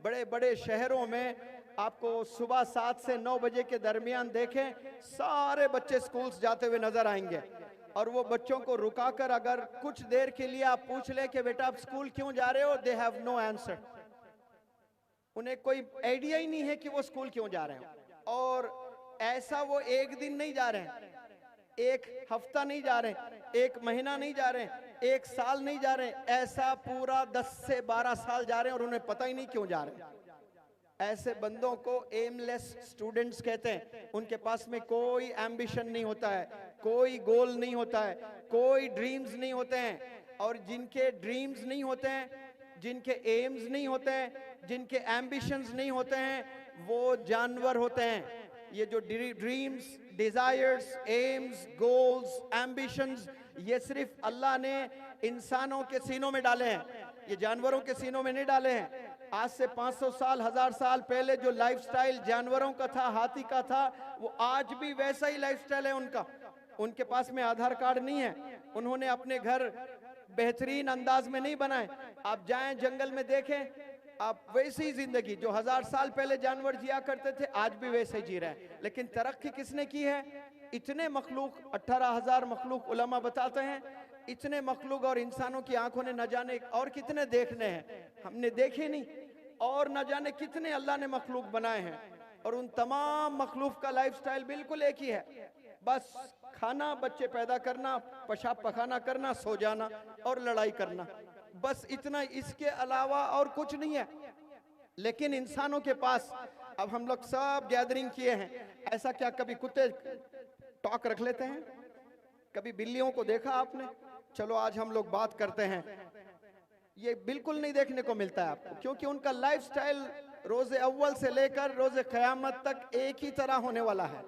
बड़े बड़े शहरों में आपको सुबह 7 से 9 बजे के दरमियान देखें, सारे बच्चे स्कूल्स जाते हुए नजर आएंगे। और वो बच्चों को रुकाकर अगर कुछ देर के लिए आप पूछ ले कि बेटा आप स्कूल क्यों जा रहे हो, दे हैव नो आंसर। उन्हें कोई आइडिया ही नहीं है कि वो स्कूल क्यों जा रहे हैं। और ऐसा वो एक दिन नहीं जा रहे हैं, एक हफ्ता नहीं जा रहे, एक महीना नहीं जा रहे, एक साल नहीं जा रहे, ऐसा पूरा 10 से 12 साल जा रहे हैं और उन्हें पता ही नहीं क्यों जा रहे हैं। ऐसे बंदों को एमलेस स्टूडेंट्स कहते हैं। उनके पास में कोई एम्बिशन नहीं होता है, कोई गोल नहीं होता है, कोई ड्रीम्स नहीं होते हैं। और जिनके ड्रीम्स नहीं होते हैं, जिनके एम्स नहीं होते हैं, जिनके एम्बिशंस नहीं होते हैं, वो जानवर होते हैं। ये जो dreams, desires, AIIMS, goals, ambitions, ये सिर्फ अल्लाह ने इंसानों के सीनों में डाले हैं, ये जानवरों के सीनों में नहीं डाले हैं। आज से 500 साल, 1000 साल पहले जो लाइफस्टाइल जानवरों का था, हाथी का था, वो आज भी वैसा ही लाइफस्टाइल है उनका। उनके पास में आधार कार्ड नहीं है, उन्होंने अपने घर बेहतरीन अंदाज में नहीं बनाए। आप जाएं जंगल में देखें, आप वैसी ही जिंदगी जो 1000 साल पहले जानवर जिया करते थे, आज भी वैसे जी रहे हैं। लेकिन तरक्की किसने की है? इतने मखलूक, 18,000 मखलूक उलमा बताते हैं, इतने मखलूक और इंसानों की आंखों ने न जाने और कितने देखने हैं, हमने देखे नहीं। और न जाने कितने अल्लाह ने मखलूक बनाए हैं, और उन तमाम मखलूक का लाइफस्टाइल बिल्कुल एक ही है, बस खाना, बच्चे पैदा करना, पेशाब पखाना करना, सो जाना और लड़ाई करना, बस इतना। इसके अलावा और कुछ नहीं है। लेकिन इंसानों के पास, अब हम लोग सब गैदरिंग किए हैं, ऐसा क्या कभी कुत्ते टॉक रख लेते हैं? कभी बिल्लियों को देखा आपने? चलो आज हम लोग बात करते हैं। ये बिल्कुल नहीं देखने को मिलता है आपको, क्योंकि उनका लाइफस्टाइल रोजे अव्वल से लेकर रोजे क़यामत तक एक ही तरह होने वाला है।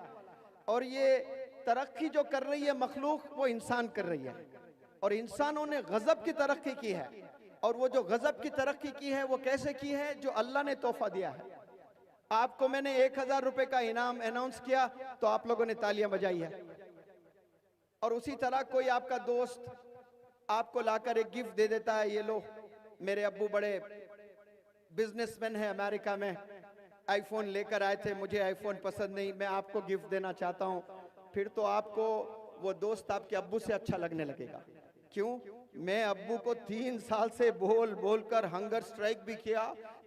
और ये तरक्की जो कर रही है मखलूक, वो इंसान कर रही है। और इंसानों ने गजब की तरक्की की है। और वो जो गजब की तरक्की की है, वो कैसे की है? जो अल्लाह ने तोहफा दिया है। आपको मैंने 1000 रुपए का इनाम अनाउंस किया तो आप लोगों ने तालियां बजाई है। और उसी तरह कोई आपका दोस्त आपको लाकर एक गिफ्ट दे देता है, ये लो, मेरे अब्बू बड़े बिजनेसमैन है अमेरिका में, आईफोन लेकर आए थे, मुझे आईफोन पसंद नहीं, मैं आपको गिफ्ट देना चाहता हूं। फिर तो आपको वो दोस्त आपके अब्बू से अच्छा लगने लगेगा। क्यों? मैं अब्बू को 3 साल से बोल बोल कर हंगर स्ट्राइक भी किया,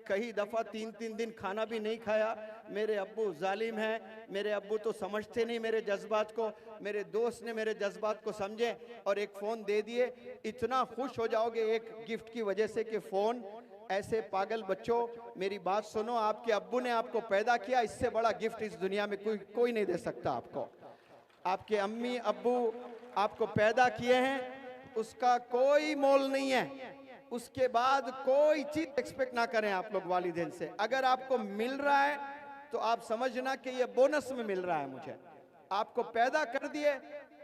कई दफा 3-3 दिन खाना भी नहीं खाया। मेरे अब्बू जालिम हैं, मेरे अब्बू तो समझते नहीं मेरे जज्बात को। मेरे दोस्त ने मेरे जज्बात को समझे और एक फ़ोन दे दिए। इतना खुश हो जाओगे एक गिफ्ट की वजह से कि फ़ोन। ऐसे पागल बच्चों, मेरी बात सुनो, आपके अब्बू ने आपको पैदा किया, इससे बड़ा गिफ्ट इस दुनिया में कोई नहीं दे सकता आपको। आपके अम्मी अब्बू आपको पैदा किए हैं, उसका कोई मोल नहीं है। उसके बाद कोई चीज एक्सपेक्ट ना करें आप लोग वालिदैन से। अगर आपको मिल रहा है तो आप समझना कि ये बोनस में मिल रहा है। मुझे आपको पैदा कर दिए,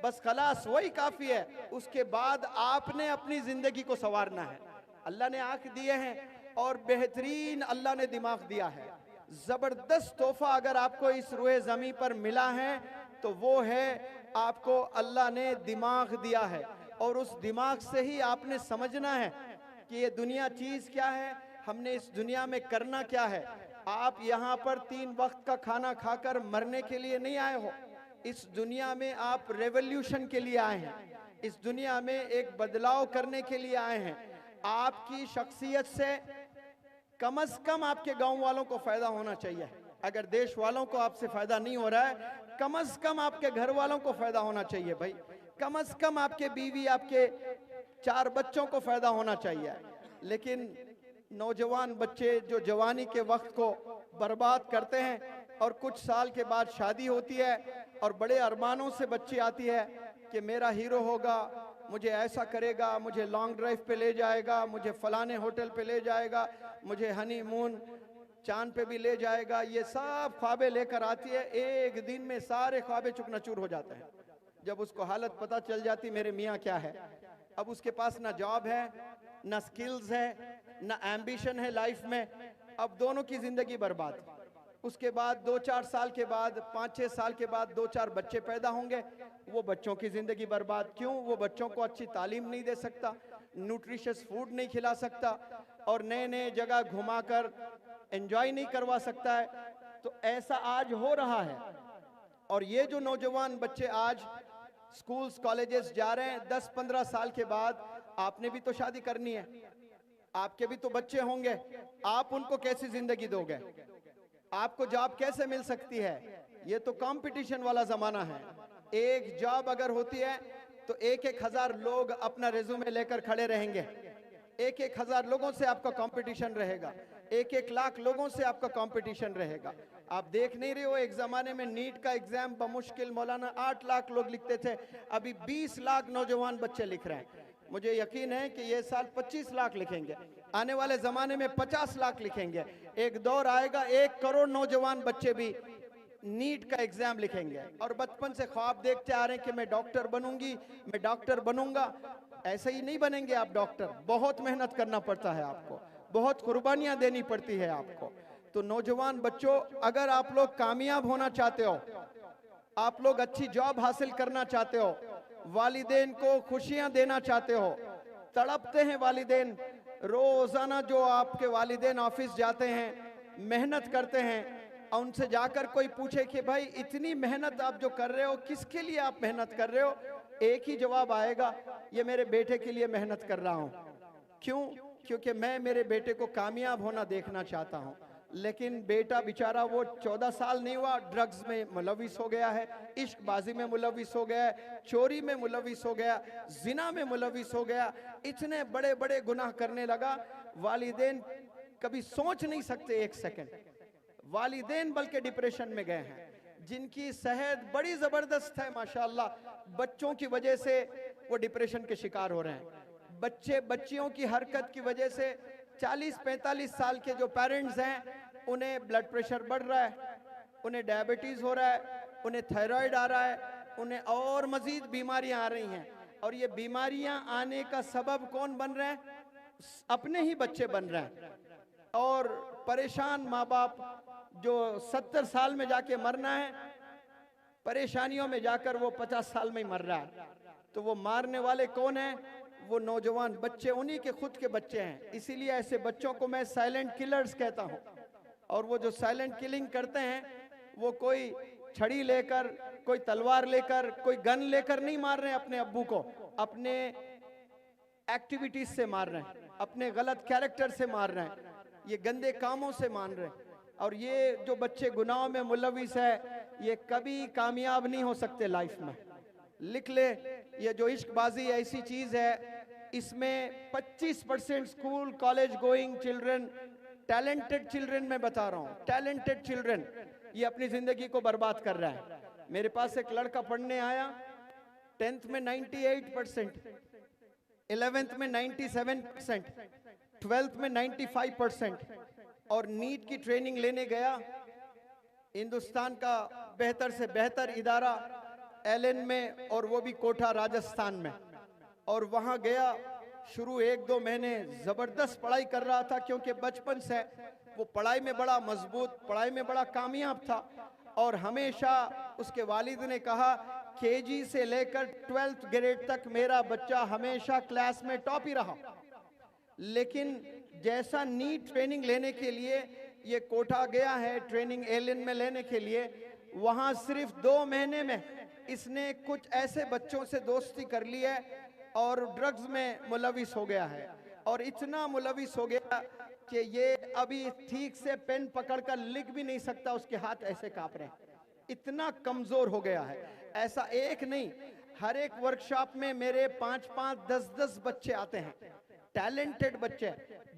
बस खलास, वही काफी है। उसके बाद आपने अपनी जिंदगी को संवारना है। अल्लाह ने आंख दिए हैं और बेहतरीन अल्लाह ने दिमाग दिया है। जबरदस्त तोहफा अगर आपको इस रूए जमीन पर मिला है तो वो है आपको अल्लाह ने दिमाग दिया है। और उस दिमाग से ही आपने समझना है कि ये दुनिया चीज क्या है, हमने इस दुनिया में करना क्या है। आप यहाँ पर 3 वक्त का खाना खाकर मरने के लिए नहीं आए हो। इस दुनिया में आप रेवोल्यूशन के लिए आए हैं। इस दुनिया में एक बदलाव करने के लिए आए हैं। आपकी शख्सियत से कम से कम आपके गांव वालों को फायदा होना चाहिए। अगर देश वालों को आपसे फायदा नहीं हो रहा है, कम से कम आपके घर वालों को फायदा होना चाहिए भाई। कम से कम आपके बीवी, आपके 4 बच्चों को फायदा होना चाहिए। लेकिन नौजवान बच्चे जो जवानी के वक्त को बर्बाद करते हैं और कुछ साल के बाद शादी होती है और बड़े अरमानों से बच्ची आती है कि मेरा हीरो होगा, मुझे ऐसा करेगा, मुझे लॉन्ग ड्राइव पे ले जाएगा, मुझे फलाने होटल पे ले जाएगा, मुझे हनीमून चांद पे भी ले जाएगा। ये सब ख्वाबें लेकर आती है। एक दिन में सारे ख्वाबें चुकनाचूर हो जाते हैं। जब उसको हालत पता चल जाती मेरे मियाँ क्या है, अब उसके पास ना जॉब है, ना स्किल्स है, ना एम्बिशन है लाइफ में, अब दोनों की जिंदगी बर्बाद। उसके बाद 2-4 साल के बाद, 5-6 साल के बाद 2-4 बच्चे पैदा होंगे, वो बच्चों की जिंदगी बर्बाद। क्यों? वो बच्चों को अच्छी तालीम नहीं दे सकता, न्यूट्रिशियस फूड नहीं खिला सकता और नए नए जगह घुमाकर एंजॉय नहीं करवा सकता है। तो ऐसा आज हो रहा है। और ये जो नौजवान बच्चे आज स्कूल्स कॉलेजेस जा रहे हैं, 10-15 साल के बाद आपने भी तो शादी करनी है, आपके भी तो बच्चे होंगे, आप उनको कैसी जिंदगी दोगे? आपको जॉब कैसे मिल सकती है? ये तो कंपटीशन वाला जमाना है। एक जॉब अगर होती है तो 1-1 हजार लोग अपना रिज्यूमे लेकर खड़े रहेंगे, 1-1 हजार लोगों से आपका कंपटीशन रहेगा, 1-1 लाख लोगों से आपका कंपटीशन रहेगा। आप देख नहीं रहे हो, एक जमाने में नीट का एग्जाम बमुश्किल मौलाना 8 लाख लोग लिखते थे, अभी 20 लाख नौजवान बच्चे लिख रहे हैं। मुझे यकीन है कि ये साल 25 लाख लिखेंगे, आने वाले जमाने में 50 लाख लिखेंगे। एक दौर आएगा 1 करोड़ नौजवान बच्चे भी नीट का एग्जाम लिखेंगे और बचपन से ख्वाब देखते आ रहे हैं कि मैं डॉक्टर बनूंगी, मैं डॉक्टर बनूंगा। ऐसे ही नहीं बनेंगे आप डॉक्टर, बहुत मेहनत करना पड़ता है आपको, बहुत कुर्बानियां देनी पड़ती है आपको। तो नौजवान बच्चों, अगर आप लोग कामयाब होना चाहते हो, आप लोग अच्छी जॉब हासिल करना चाहते हो, वालिदैन को खुशियां देना चाहते हो, तड़पते हैं वालिदैन, रोजाना जो आपके वालिदैन ऑफिस जाते हैं, मेहनत करते हैं, उनसे जाकर कोई पूछे कि भाई इतनी मेहनत आप जो कर रहे हो, किसके लिए आप मेहनत कर रहे हो? एक ही जवाब आएगा, ये मेरे बेटे के लिए मेहनत कर रहा हूं। क्यों? क्योंकि मैं मेरे बेटे को कामयाब होना देखना चाहता हूं। लेकिन बेटा बेचारा वो 14 साल नहीं हुआ, ड्रग्स में मुलविस हो गया है, इश्कबाजी में मुलविस हो गया है, चोरी में मुलविस हो गया, जिना में मुलविस हो गया, इतने बड़े बड़े गुनाह करने लगा। वालिदैन कभी सोच नहीं सकते एक सेकंड, वालिदैन बल्कि डिप्रेशन में गए हैं, जिनकी सेहत बड़ी जबरदस्त है माशाअल्लाह, बच्चों की वजह से वो डिप्रेशन के शिकार हो रहे हैं। बच्चे बच्चियों की हरकत की वजह से 40-45 साल के जो पेरेंट्स हैं, उन्हें ब्लड प्रेशर बढ़ रहा है, उन्हें डायबिटीज हो रहा है, उन्हें थायराइड आ रहा है, उन्हें और मजीद बीमारियां आ रही हैं। और ये बीमारियां आने का सबब कौन बन रहे हैं? अपने ही बच्चे बन रहे हैं। और परेशान माँ बाप जो 70 साल में जाके मरना है, परेशानियों में जाकर वो 50 साल में ही मर रहा है। तो वो मारने वाले कौन है? वो नौजवान बच्चे, उन्हीं के खुद के बच्चे हैं। इसीलिए ऐसे बच्चों को मैं साइलेंट किलर्स कहता हूं। और वो जो साइलेंट किलिंग करते हैं, वो कोई छड़ी लेकर, कोई तलवार लेकर, कोई गन लेकर नहीं मार रहे हैं अपने अब्बू को, अपने एक्टिविटीज से मार रहे हैं, अपने गलत कैरेक्टर से मार रहे हैं, ये गंदे कामों से मान रहे हैं। और ये जो बच्चे गुनाहों में मुलविस है, ये कभी कामयाब नहीं हो सकते लाइफ में। लिख ले, ये जो इश्कबाजी ऐसी चीज है, इसमें 25% school college going children, talented children मैं बता रहा हूँ, टैलेंटेड चिल्ड्रन, ये अपनी जिंदगी को बर्बाद कर रहा है। मेरे पास एक लड़का पढ़ने आया, 10th में 98%, 11th में 97%, 12th में 95%, और नीट की ट्रेनिंग लेने गया हिंदुस्तान का बेहतर से बेहतर इदारा एलन में, और वो भी कोटा राजस्थान में। और वहां गया, शुरू 1-2 महीने जबरदस्त पढ़ाई कर रहा था, क्योंकि बचपन से वो पढ़ाई में बड़ा मजबूत, पढ़ाई में बड़ा कामयाब था। और हमेशा उसके वालिद ने कहा, केजी से लेकर 12th ग्रेड तक मेरा बच्चा हमेशा क्लास में टॉप ही रहा। लेकिन जैसा नीट ट्रेनिंग लेने के लिए ये कोटा गया है, ट्रेनिंग एलन में लेने के लिए, वहां सिर्फ 2 महीने में इसने कुछ ऐसे बच्चों से दोस्ती कर ली है और ड्रग्स में मुलविस हो गया है। और इतना मुलविस हो गया कि ये अभी ठीक से पेन पकड़कर लिख भी नहीं सकता, उसके हाथ ऐसे कांप रहे हैं, इतना कमजोर हो गया है। ऐसा एक नहीं, हर एक वर्कशॉप में मेरे 5-5, 10-10 बच्चे आते हैं, टैलेंटेड बच्चे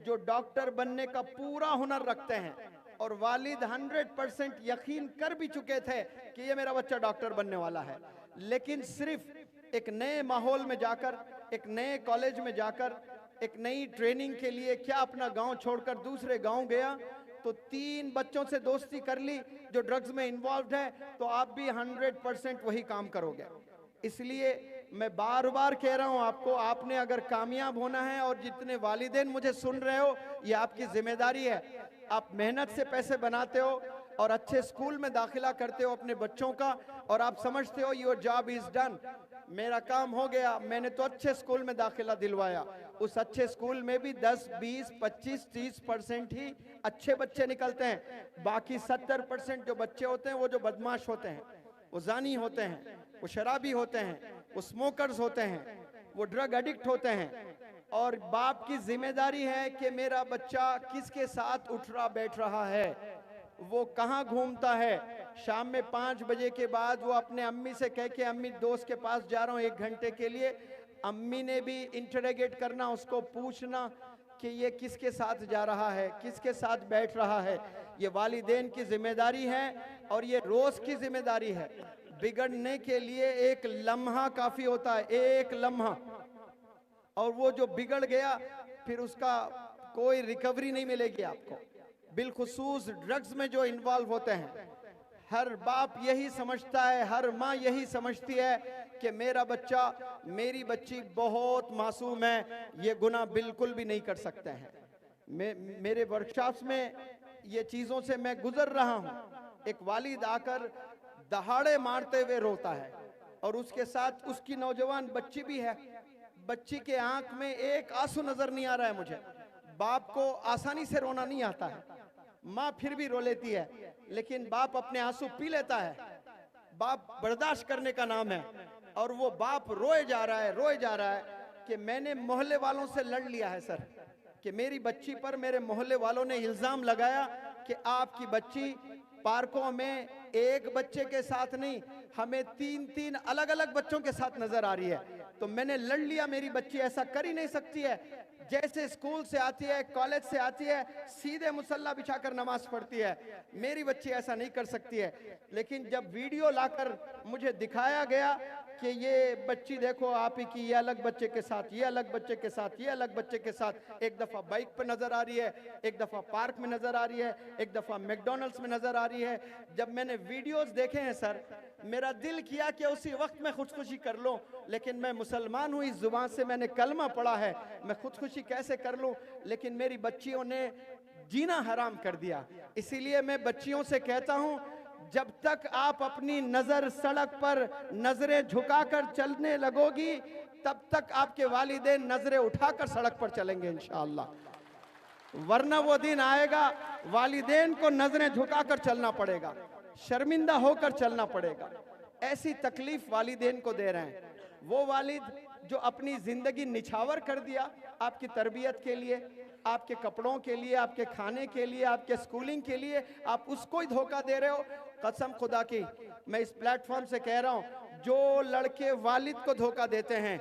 जो डॉक्टर बनने का पूरा हुनर रखते हैं। और वालिद 100% यकीन कर भी चुके थे कि ये मेरा बच्चा डॉक्टर बनने वाला है। लेकिन सिर्फ एक नए माहौल में जाकर, एक नए कॉलेज में जाकर, एक नई ट्रेनिंग के लिए क्या अपना गांव छोड़कर दूसरे गांव गया, तो 3 बच्चों से दोस्ती कर ली जो ड्रग्स में इन्वॉल्व है, तो आप भी 100% वही काम करोगे। इसलिए मैं बार बार कह रहा हूं आपको, आपने अगर कामयाब होना है, और जितने वालिदैन मुझे सुन रहे हो, ये आपकी जिम्मेदारी है। आप मेहनत से पैसे बनाते हो और अच्छे स्कूल में दाखिला करते हो अपने बच्चों का और आप समझते हो योर जॉब इज डन, मेरा काम हो गया, मैंने तो अच्छे स्कूल में दाखिला दिलवाया। उस अच्छे स्कूल में भी 10, 20, 25, 30% ही अच्छे बच्चे निकलते हैं। बाकी 70% जो बच्चे होते हैं वो जो बदमाश होते हैं, वो जानी होते हैं, वो शराबी होते हैं, वो स्मोकर्स होते हैं, वो ड्रग एडिक्ट होते हैं। और बाप की जिम्मेदारी है कि मेरा बच्चा किसके साथ उठ रहा बैठ रहा है, वो कहाँ घूमता है। शाम में 5 बजे के बाद वो अपने अम्मी से कह के अम्मी दोस्त के पास जा रहा हूँ 1 घंटे के लिए, अम्मी ने भी इंटरोगेट करना, उसको पूछना कि ये किसके साथ जा रहा है, किसके साथ बैठ रहा है। ये वालिदैन की जिम्मेदारी है और ये रोज की जिम्मेदारी है। बिगड़ने के लिए एक लम्हा काफी होता है, एक लम्हा, और वो जो बिगड़ गया फिर उसका कोई रिकवरी नहीं मिलेगी आपको। बिलखुसूस ड्रग्स में जो इन्वॉल्व होते हैं, हर बाप यही समझता है, हर माँ यही समझती है कि मेरा बच्चा, मेरी बच्ची बहुत मासूम है, ये गुनाह बिल्कुल भी नहीं कर सकते हैं। मेरे वर्कशॉप्स में ये चीज़ों से मैं गुजर रहा हूँ। एक वालिद आकर दहाड़े मारते हुए रोता है और उसके साथ उसकी नौजवान बच्ची भी है। बच्ची के आंख में एक आंसू नजर नहीं आ रहा है मुझे। बाप को आसानी से रोना नहीं आता है, माँ फिर भी रो लेती है, लेकिन बाप अपने आंसू पी लेता है। बाप बर्दाश्त करने का नाम है। और वो बाप रोए जा रहा है, रोए जा रहा है कि मैंने मोहल्ले वालों से लड़ लिया है सर, कि मेरी बच्ची पर मेरे मोहल्ले वालों ने इल्जाम लगाया कि आपकी बच्ची पार्कों में एक बच्चे के साथ नहीं, हमें 3-3 अलग अलग बच्चों के साथ नजर आ रही है। तो मैंने लड़ लिया, मेरी बच्ची ऐसा कर ही नहीं सकती है। जैसे स्कूल से आती है, कॉलेज से आती है, सीधे मुसल्ला बिछाकर नमाज पढ़ती है, मेरी बच्ची ऐसा नहीं कर सकती है। लेकिन जब वीडियो लाकर मुझे दिखाया गया कि ये बच्ची देखो आप ही की, ये अलग बच्चे के साथ, ये अलग बच्चे के साथ, ये अलग बच्चे के साथ, एक दफा बाइक पर नजर आ रही है, एक दफा पार्क में नजर आ रही है, एक दफा मैकडॉनल्ड्स में नजर आ रही है। जब मैंने वीडियोस देखे हैं सर, मेरा दिल किया कि उसी वक्त मैं खुदकुशी कर लूं, लेकिन मैं मुसलमान हूं, इस जुबान से मैंने कलमा पढ़ा है, मैं खुदकुशी कैसे कर लूं। लेकिन मेरी बच्चियों ने जीना हराम कर दिया। इसीलिए मैं बच्चियों से कहता हूं, जब तक आप अपनी नजर सड़क पर नजरें झुकाकर चलने लगोगी, तब तक आपके वालिदैन नजरें उठाकर सड़क पर चलेंगे इंशाअल्लाह। वरना वो दिन आएगा वालिदैन को नजरें झुकाकर चलना पड़ेगा, शर्मिंदा होकर चलना पड़ेगा। ऐसी तकलीफ वालिदैन को दे रहे हैं। वो वालिद जो अपनी जिंदगी निछावर कर दिया आपकी तरबियत के लिए, आपके कपड़ों के लिए, आपके खाने के लिए, आपके स्कूलिंग के लिए, आप उसको ही धोखा दे रहे हो। कसम खुदा की मैं इस प्लेटफॉर्म से कह रहा हूं, जो लड़के वालिद को धोखा देते हैं,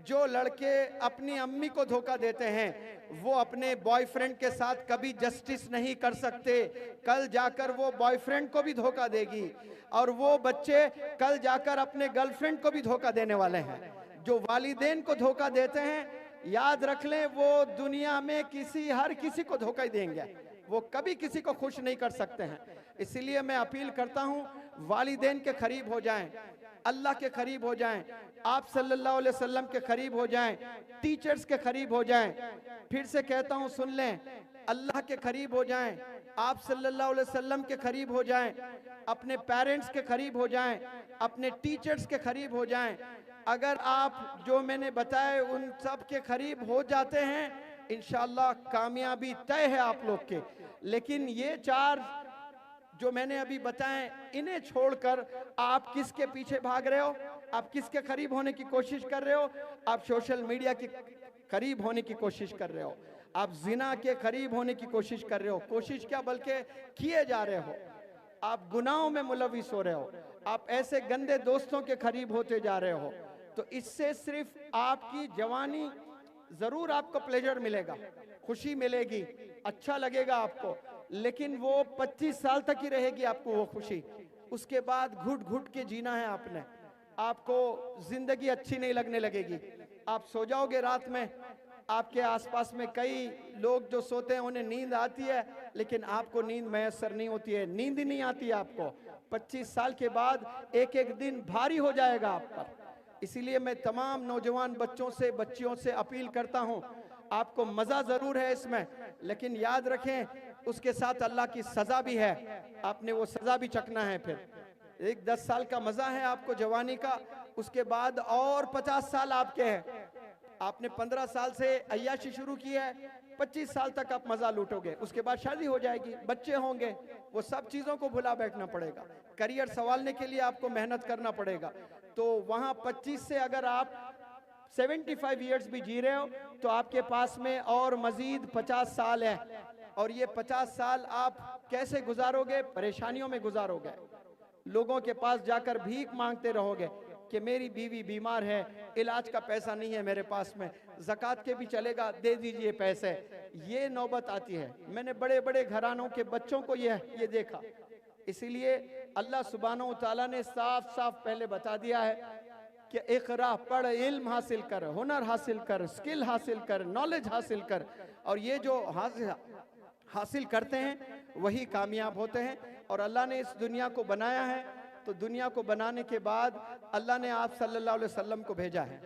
जो लड़के अपनी अम्मी को धोखा देते हैं, वो अपने बॉयफ्रेंड के साथ कभी जस्टिस नहीं कर सकते। कल जाकर वो बॉयफ्रेंड को भी धोखा देगी और वो बच्चे कल जाकर अपने गर्लफ्रेंड को भी धोखा देने वाले हैं। जो वालिदैन को धोखा देते हैं, याद रख लें, वो दुनिया में हर किसी को धोखा ही देंगे, वो कभी किसी को खुश नहीं कर सकते हैं। इसलिए मैं अपील करता हूं, वालिदैन के करीब हो जाएं, अल्लाह के करीब हो जाएं, आप सल्लल्लाहु अलैहि वसल्लम के करीब हो जाएं, टीचर्स के करीब हो जाएं। फिर से कहता हूं, सुन लें, अल्लाह के करीब हो जाएं, आप सल्लल्लाहु अलैहि वसल्लम के करीब हो जाएं, अपने पेरेंट्स के करीब हो जाएं, अपने टीचर्स के करीब हो जाएं। अगर आप जो मैंने बताए उन सब के करीब हो जाते हैं, इंशाअल्लाह कामयाबी तय है आप लोग के। लेकिन ये 4 जो मैंने अभी बताए, इन्हें छोड़कर आप किसके पीछे भाग रहे हो? आप किसके करीब होने की कोशिश कर रहे हो? आप सोशल मीडिया के करीब होने की कोशिश कर रहे हो, आप जिना के करीब होने की कोशिश कर रहे हो। कोशिश क्या बल्कि किए जा रहे हो। आप गुनाहों में मुलविस हो रहे हो, आप ऐसे गंदे दोस्तों के करीब होते जा रहे हो। तो इससे सिर्फ आपकी जवानी, जरूर आपको प्लेजर मिलेगा, खुशी मिलेगी, अच्छा लगेगा आपको, लेकिन वो 25 साल तक ही रहेगी आपको वो खुशी। उसके बाद घुट घुट के जीना है आपने, आपको जिंदगी अच्छी नहीं लगने लगेगी। आप सो जाओगे रात में, आपके आसपास में कई लोग जो सोते हैं उन्हें नींद आती है, लेकिन आपको नींद मैसर नहीं होती है, नींद ही नहीं आती है आपको। 25 साल के बाद एक एक दिन भारी हो जाएगा आप पर। इसीलिए मैं तमाम नौजवान बच्चों से, बच्चियों से अपील करता हूं, आपको मजा जरूर है इसमें, लेकिन याद रखें उसके साथ अल्लाह की सजा भी है, आपने वो सजा भी चखना है। फिर एक 10 साल का मजा है आपको जवानी का, उसके बाद और 50 साल आपके हैं। आपने 15 साल से अय्याशी शुरू की है, 25 साल तक आप मजा लूटोगे, उसके बाद शादी हो जाएगी, बच्चे होंगे, वो सब चीजों को भुला बैठना पड़ेगा। करियर संभालने के लिए आपको मेहनत करना पड़ेगा। तो वहां 25 से अगर आप 75 ईयर्स भी जी रहे हो तो आपके पास में और मजीद 50 साल है, और ये 50 साल आप कैसे गुजारोगे? परेशानियों में गुजारोगे, लोगों के पास जाकर भीख मांगते रहोगे कि मेरी बीवी बीमार है, इलाज का पैसा नहीं है मेरे पास में, ज़कात के भी चलेगा, दे दीजिए पैसे। ये नौबत आती है। मैंने बड़े बड़े घरानों के बच्चों को ये देखा। इसीलिए अल्लाह सुब्हानहू तआला ने साफ साफ पहले बता दिया है कि इक़रा, पढ़, इल्म हासिल कर, हुनर हासिल कर, स्किल हासिल कर, नॉलेज हासिल कर, और ये जो हासिल करते हैं वही कामयाब होते हैं। और अल्लाह ने इस दुनिया को बनाया है, तो दुनिया को बनाने के बाद अल्लाह ने आप सल्लल्लाहु अलैहि वसल्लम को भेजा है।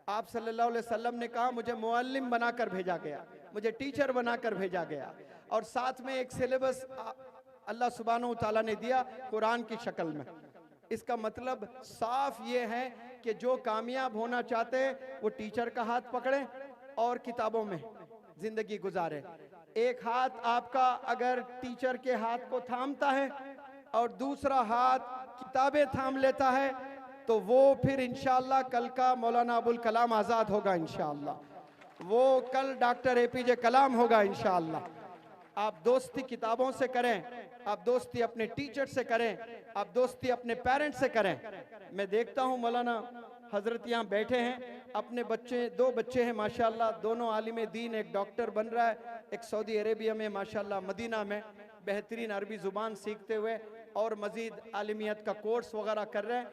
आप सल्लल्लाहु अलैहि वसल्लम ने कहा मुझे मुअल्लिम बनाकर भेजा गया, मुझे टीचर बनाकर भेजा गया, और साथ में एक सिलेबस अल्लाह सुब्हानहू तआला ने दिया कुरान की शक्ल में। इसका मतलब साफ ये है कि जो कामयाब होना चाहते हैं वो टीचर का हाथ पकड़े और किताबों में जिंदगी गुजारे। एक हाथ आपका अगर टीचर के हाथ को थामता है और दूसरा हाथ किताबें थाम लेता है, तो वो फिर इंशाअल्लाह कल का मौलाना अबुल कलाम आज़ाद होगा इंशाअल्लाह, वो कल डॉक्टर APJ कलाम होगा इंशाअल्लाह। आप दोस्ती किताबों से करें, आप दोस्ती अपने टीचर से करें, आप दोस्ती अपने पेरेंट्स से करें। मैं देखता हूँ मौलाना हजरत यहाँ बैठे हैं, अपने बच्चे, 2 बच्चे हैं माशाल्लाह, दोनों आलिम दीन, एक डॉक्टर बन रहा है, एक सऊदी अरेबिया में माशाल्लाह मदीना में बेहतरीन अरबी जुबान सीखते हुए और मजीद आलिमियत का कोर्स वगैरह कर रहे हैं।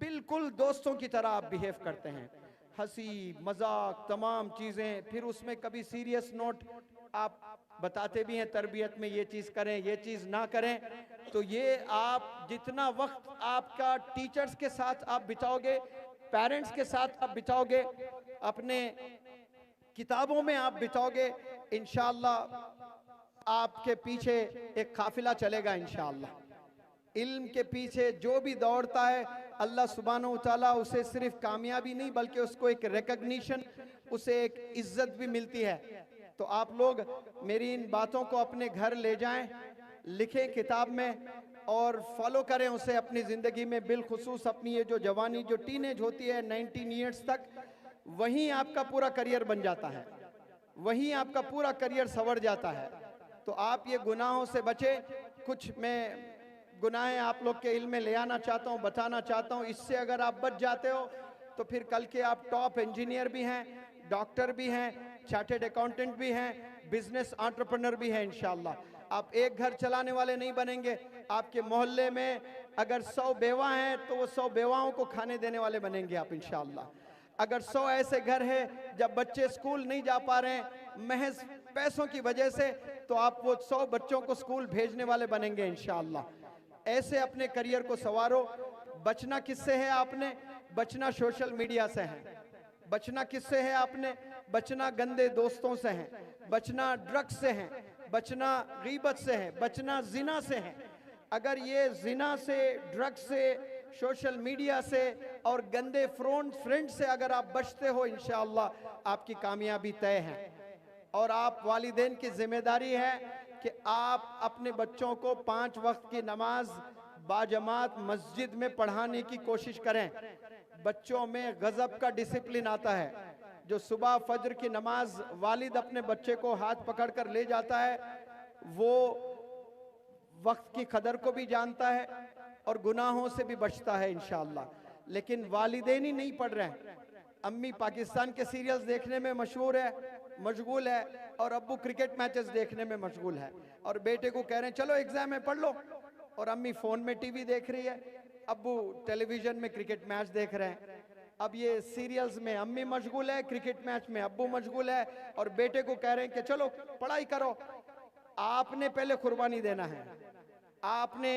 बिल्कुल दोस्तों की तरह आप बिहेव करते हैं, हंसी मजाक तमाम चीजें, फिर उसमें कभी सीरियस नोट आप बताते भी हैं तरबियत में, ये चीज करें, ये चीज ना करें। तो ये आप जितना वक्त आपका टीचर्स के साथ आप बिताओगे, पेरेंट्स के साथ आप बिताओगे, अपने किताबों में आप बिताओगे, इंशाअल्लाह आपके पीछे एक काफिला चलेगा इंशाअल्लाह। इल्म के पीछे जो भी दौड़ता है अल्लाह सुब्हानहू तआला उसे सिर्फ कामयाबी नहीं बल्कि उसको एक रिकॉग्निशन, उसे एक इज्जत भी मिलती है। तो आप लोग मेरी इन बातों को अपने घर ले जाएं, लिखें किताब में और फॉलो करें उसे अपनी ज़िंदगी में। बिलखुसूस अपनी ये जो जवानी, जो टीनेज होती है 19 ईयर्स तक, वहीं आपका पूरा करियर बन जाता है, वहीं आपका पूरा करियर संवर जाता है। तो आप ये गुनाहों से बचे। कुछ मैं गुनाहें आप लोग के इल्म में ले आना चाहता हूँ, बताना चाहता हूँ। इससे अगर आप बच जाते हो तो फिर कल के आप टॉप इंजीनियर भी हैं, डॉक्टर भी हैं, चार्टेड अकाउंटेंट भी हैं, बिजनेस एंटरप्रेन्योर भी हैं इंशाअल्लाह। आप एक घर चलाने वाले नहीं बनेंगे, आपके मोहल्ले में अगर 100 बेवा हैं तो वो 100 बेवाओं को खाने देने वाले बनेंगे आप इंशाअल्लाह। अगर 100 ऐसे घर हैं जब बच्चे स्कूल नहीं जा पा रहे हैं महज पैसों की वजह से, तो आप वो 100 बच्चों को स्कूल भेजने वाले बनेंगे इंशाअल्लाह। ऐसे अपने करियर को संवारो। बचना किससे है आपने? बचना सोशल मीडिया से है। बचना किससे है आपने? बचना गंदे दोस्तों से है, बचना ड्रग्स से है, बचना गीबत से है, बचना जिना से है। अगर ये जिना से, ड्रग्स से, सोशल मीडिया से और गंदे फ्रेंड से अगर आप बचते हो इंशाअल्लाह आपकी कामयाबी तय है। और आप वालिदैन की जिम्मेदारी है कि आप अपने बच्चों को 5 वक्त की नमाज बाजमात मस्जिद में पढ़ाने की कोशिश करें। बच्चों में गजब का डिसिप्लिन आता है। जो सुबह फजर की नमाज वालिद अपने बच्चे को हाथ पकड़कर ले जाता है, वो वक्त की कदर को भी जानता है और गुनाहों से भी बचता है इंशाअल्लाह। लेकिन वालिदैन ही नहीं पढ़ रहे हैं। अम्मी पाकिस्तान के सीरियल्स देखने में मशगूल है और अब्बू क्रिकेट मैचेस देखने में मशगूल है, और बेटे को कह रहे हैं चलो एग्जाम में पढ़ लो, और अम्मी फोन में टीवी देख रही है, अब्बू टेलीविजन में क्रिकेट मैच देख रहे हैं। अब ये सीरियल्स में अम्मी मशगूल है, क्रिकेट मैच में अब्बू मशगूल है, और बेटे को कह रहे हैं कि चलो पढ़ाई करो। आपने पहले कुर्बानी देना है, आपने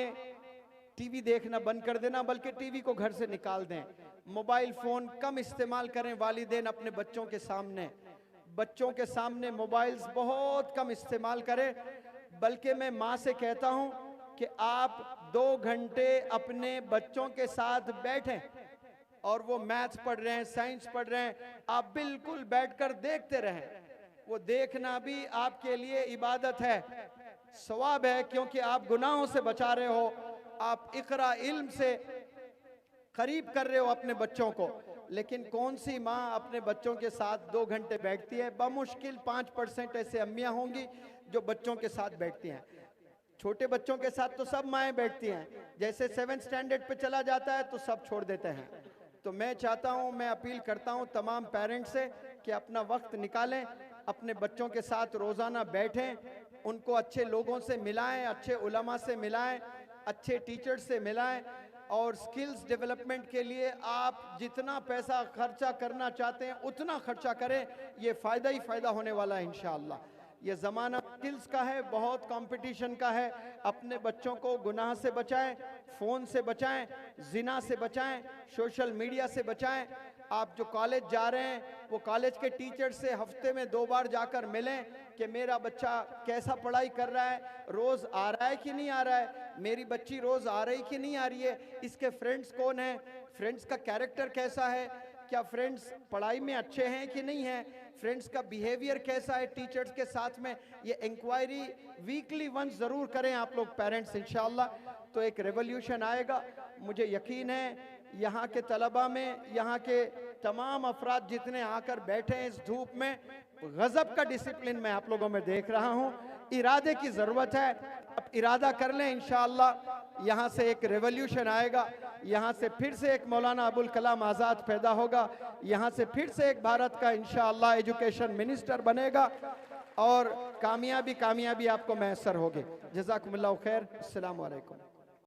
टीवी देखना बंद कर देना, बल्कि टीवी को घर से निकाल दें। मोबाइल फोन कम इस्तेमाल करें वालिदैन अपने बच्चों के सामने। बच्चों के सामने मोबाइल्स बहुत कम इस्तेमाल करें। बल्कि मैं माँ से कहता हूँ कि आप 2 घंटे अपने बच्चों के साथ बैठें, और वो मैथ्स पढ़ रहे हैं, साइंस पढ़ रहे हैं, आप बिल्कुल बैठकर देखते रहें। वो देखना भी आपके लिए इबादत है, सवाब है, क्योंकि आप गुनाहों से बचा रहे हो, आप इकरा इल्म से करीब कर रहे हो अपने बच्चों को। लेकिन कौन सी माँ अपने बच्चों के साथ 2 घंटे बैठती है? बमुश्किल 5% ऐसे अम्मियाँ होंगी जो बच्चों के साथ बैठती हैं। छोटे बच्चों के साथ तो सब माएँ बैठती हैं, जैसे 7th स्टैंडर्ड पे चला जाता है तो सब छोड़ देते हैं। तो मैं चाहता हूँ, मैं अपील करता हूँ तमाम पेरेंट्स से कि अपना वक्त निकालें, अपने बच्चों के साथ रोज़ाना बैठें, उनको अच्छे लोगों से मिलाएं, अच्छे उलमा से मिलाएं, अच्छे टीचर्स से मिलाएं, और स्किल्स डेवलपमेंट के लिए आप जितना पैसा खर्चा करना चाहते हैं उतना खर्चा करें। ये फ़ायदा ही फ़ायदा होने वाला है इंशाअल्लाह। ये ज़माना स्किल्स का है, बहुत कंपटीशन का है। अपने बच्चों को गुनाह से बचाएं, फ़ोन से बचाएं, जिना से बचाएं, सोशल मीडिया से बचाएं। आप जो कॉलेज जा रहे हैं, वो कॉलेज के टीचर से हफ्ते में 2 बार जाकर मिलें कि मेरा बच्चा कैसा पढ़ाई कर रहा है, रोज़ आ रहा है कि नहीं आ रहा है, मेरी बच्ची रोज़ आ रही कि नहीं आ रही है, इसके फ्रेंड्स कौन हैं, फ्रेंड्स का कैरेक्टर कैसा है, क्या फ्रेंड्स पढ़ाई में अच्छे हैं कि नहीं हैं, फ्रेंड्स का बिहेवियर कैसा है टीचर्स के साथ में। ये इंक्वायरी वीकली वंस ज़रूर करें आप लोग पेरेंट्स, इंशाअल्लाह तो एक रेवोल्यूशन आएगा। मुझे यकीन है यहाँ के तलबा में, यहाँ के तमाम अफराद जितने आकर बैठे हैं इस धूप में, गजब का डिसिप्लिन मैं आप लोगों में देख रहा हूँ। इरादे की ज़रूरत है, अब इरादा कर लें, इंशाअल्लाह यहाँ से एक रेवोल्यूशन आएगा, यहाँ से फिर से एक मौलाना अबुल कलाम आज़ाद पैदा होगा, यहाँ से फिर से एक भारत का इंशाअल्लाह एजुकेशन मिनिस्टर बनेगा, और कामयाबी आपको मैसर होगी। जज़ाकुमुल्लाह खैर। अस्सलामु अलैकुम।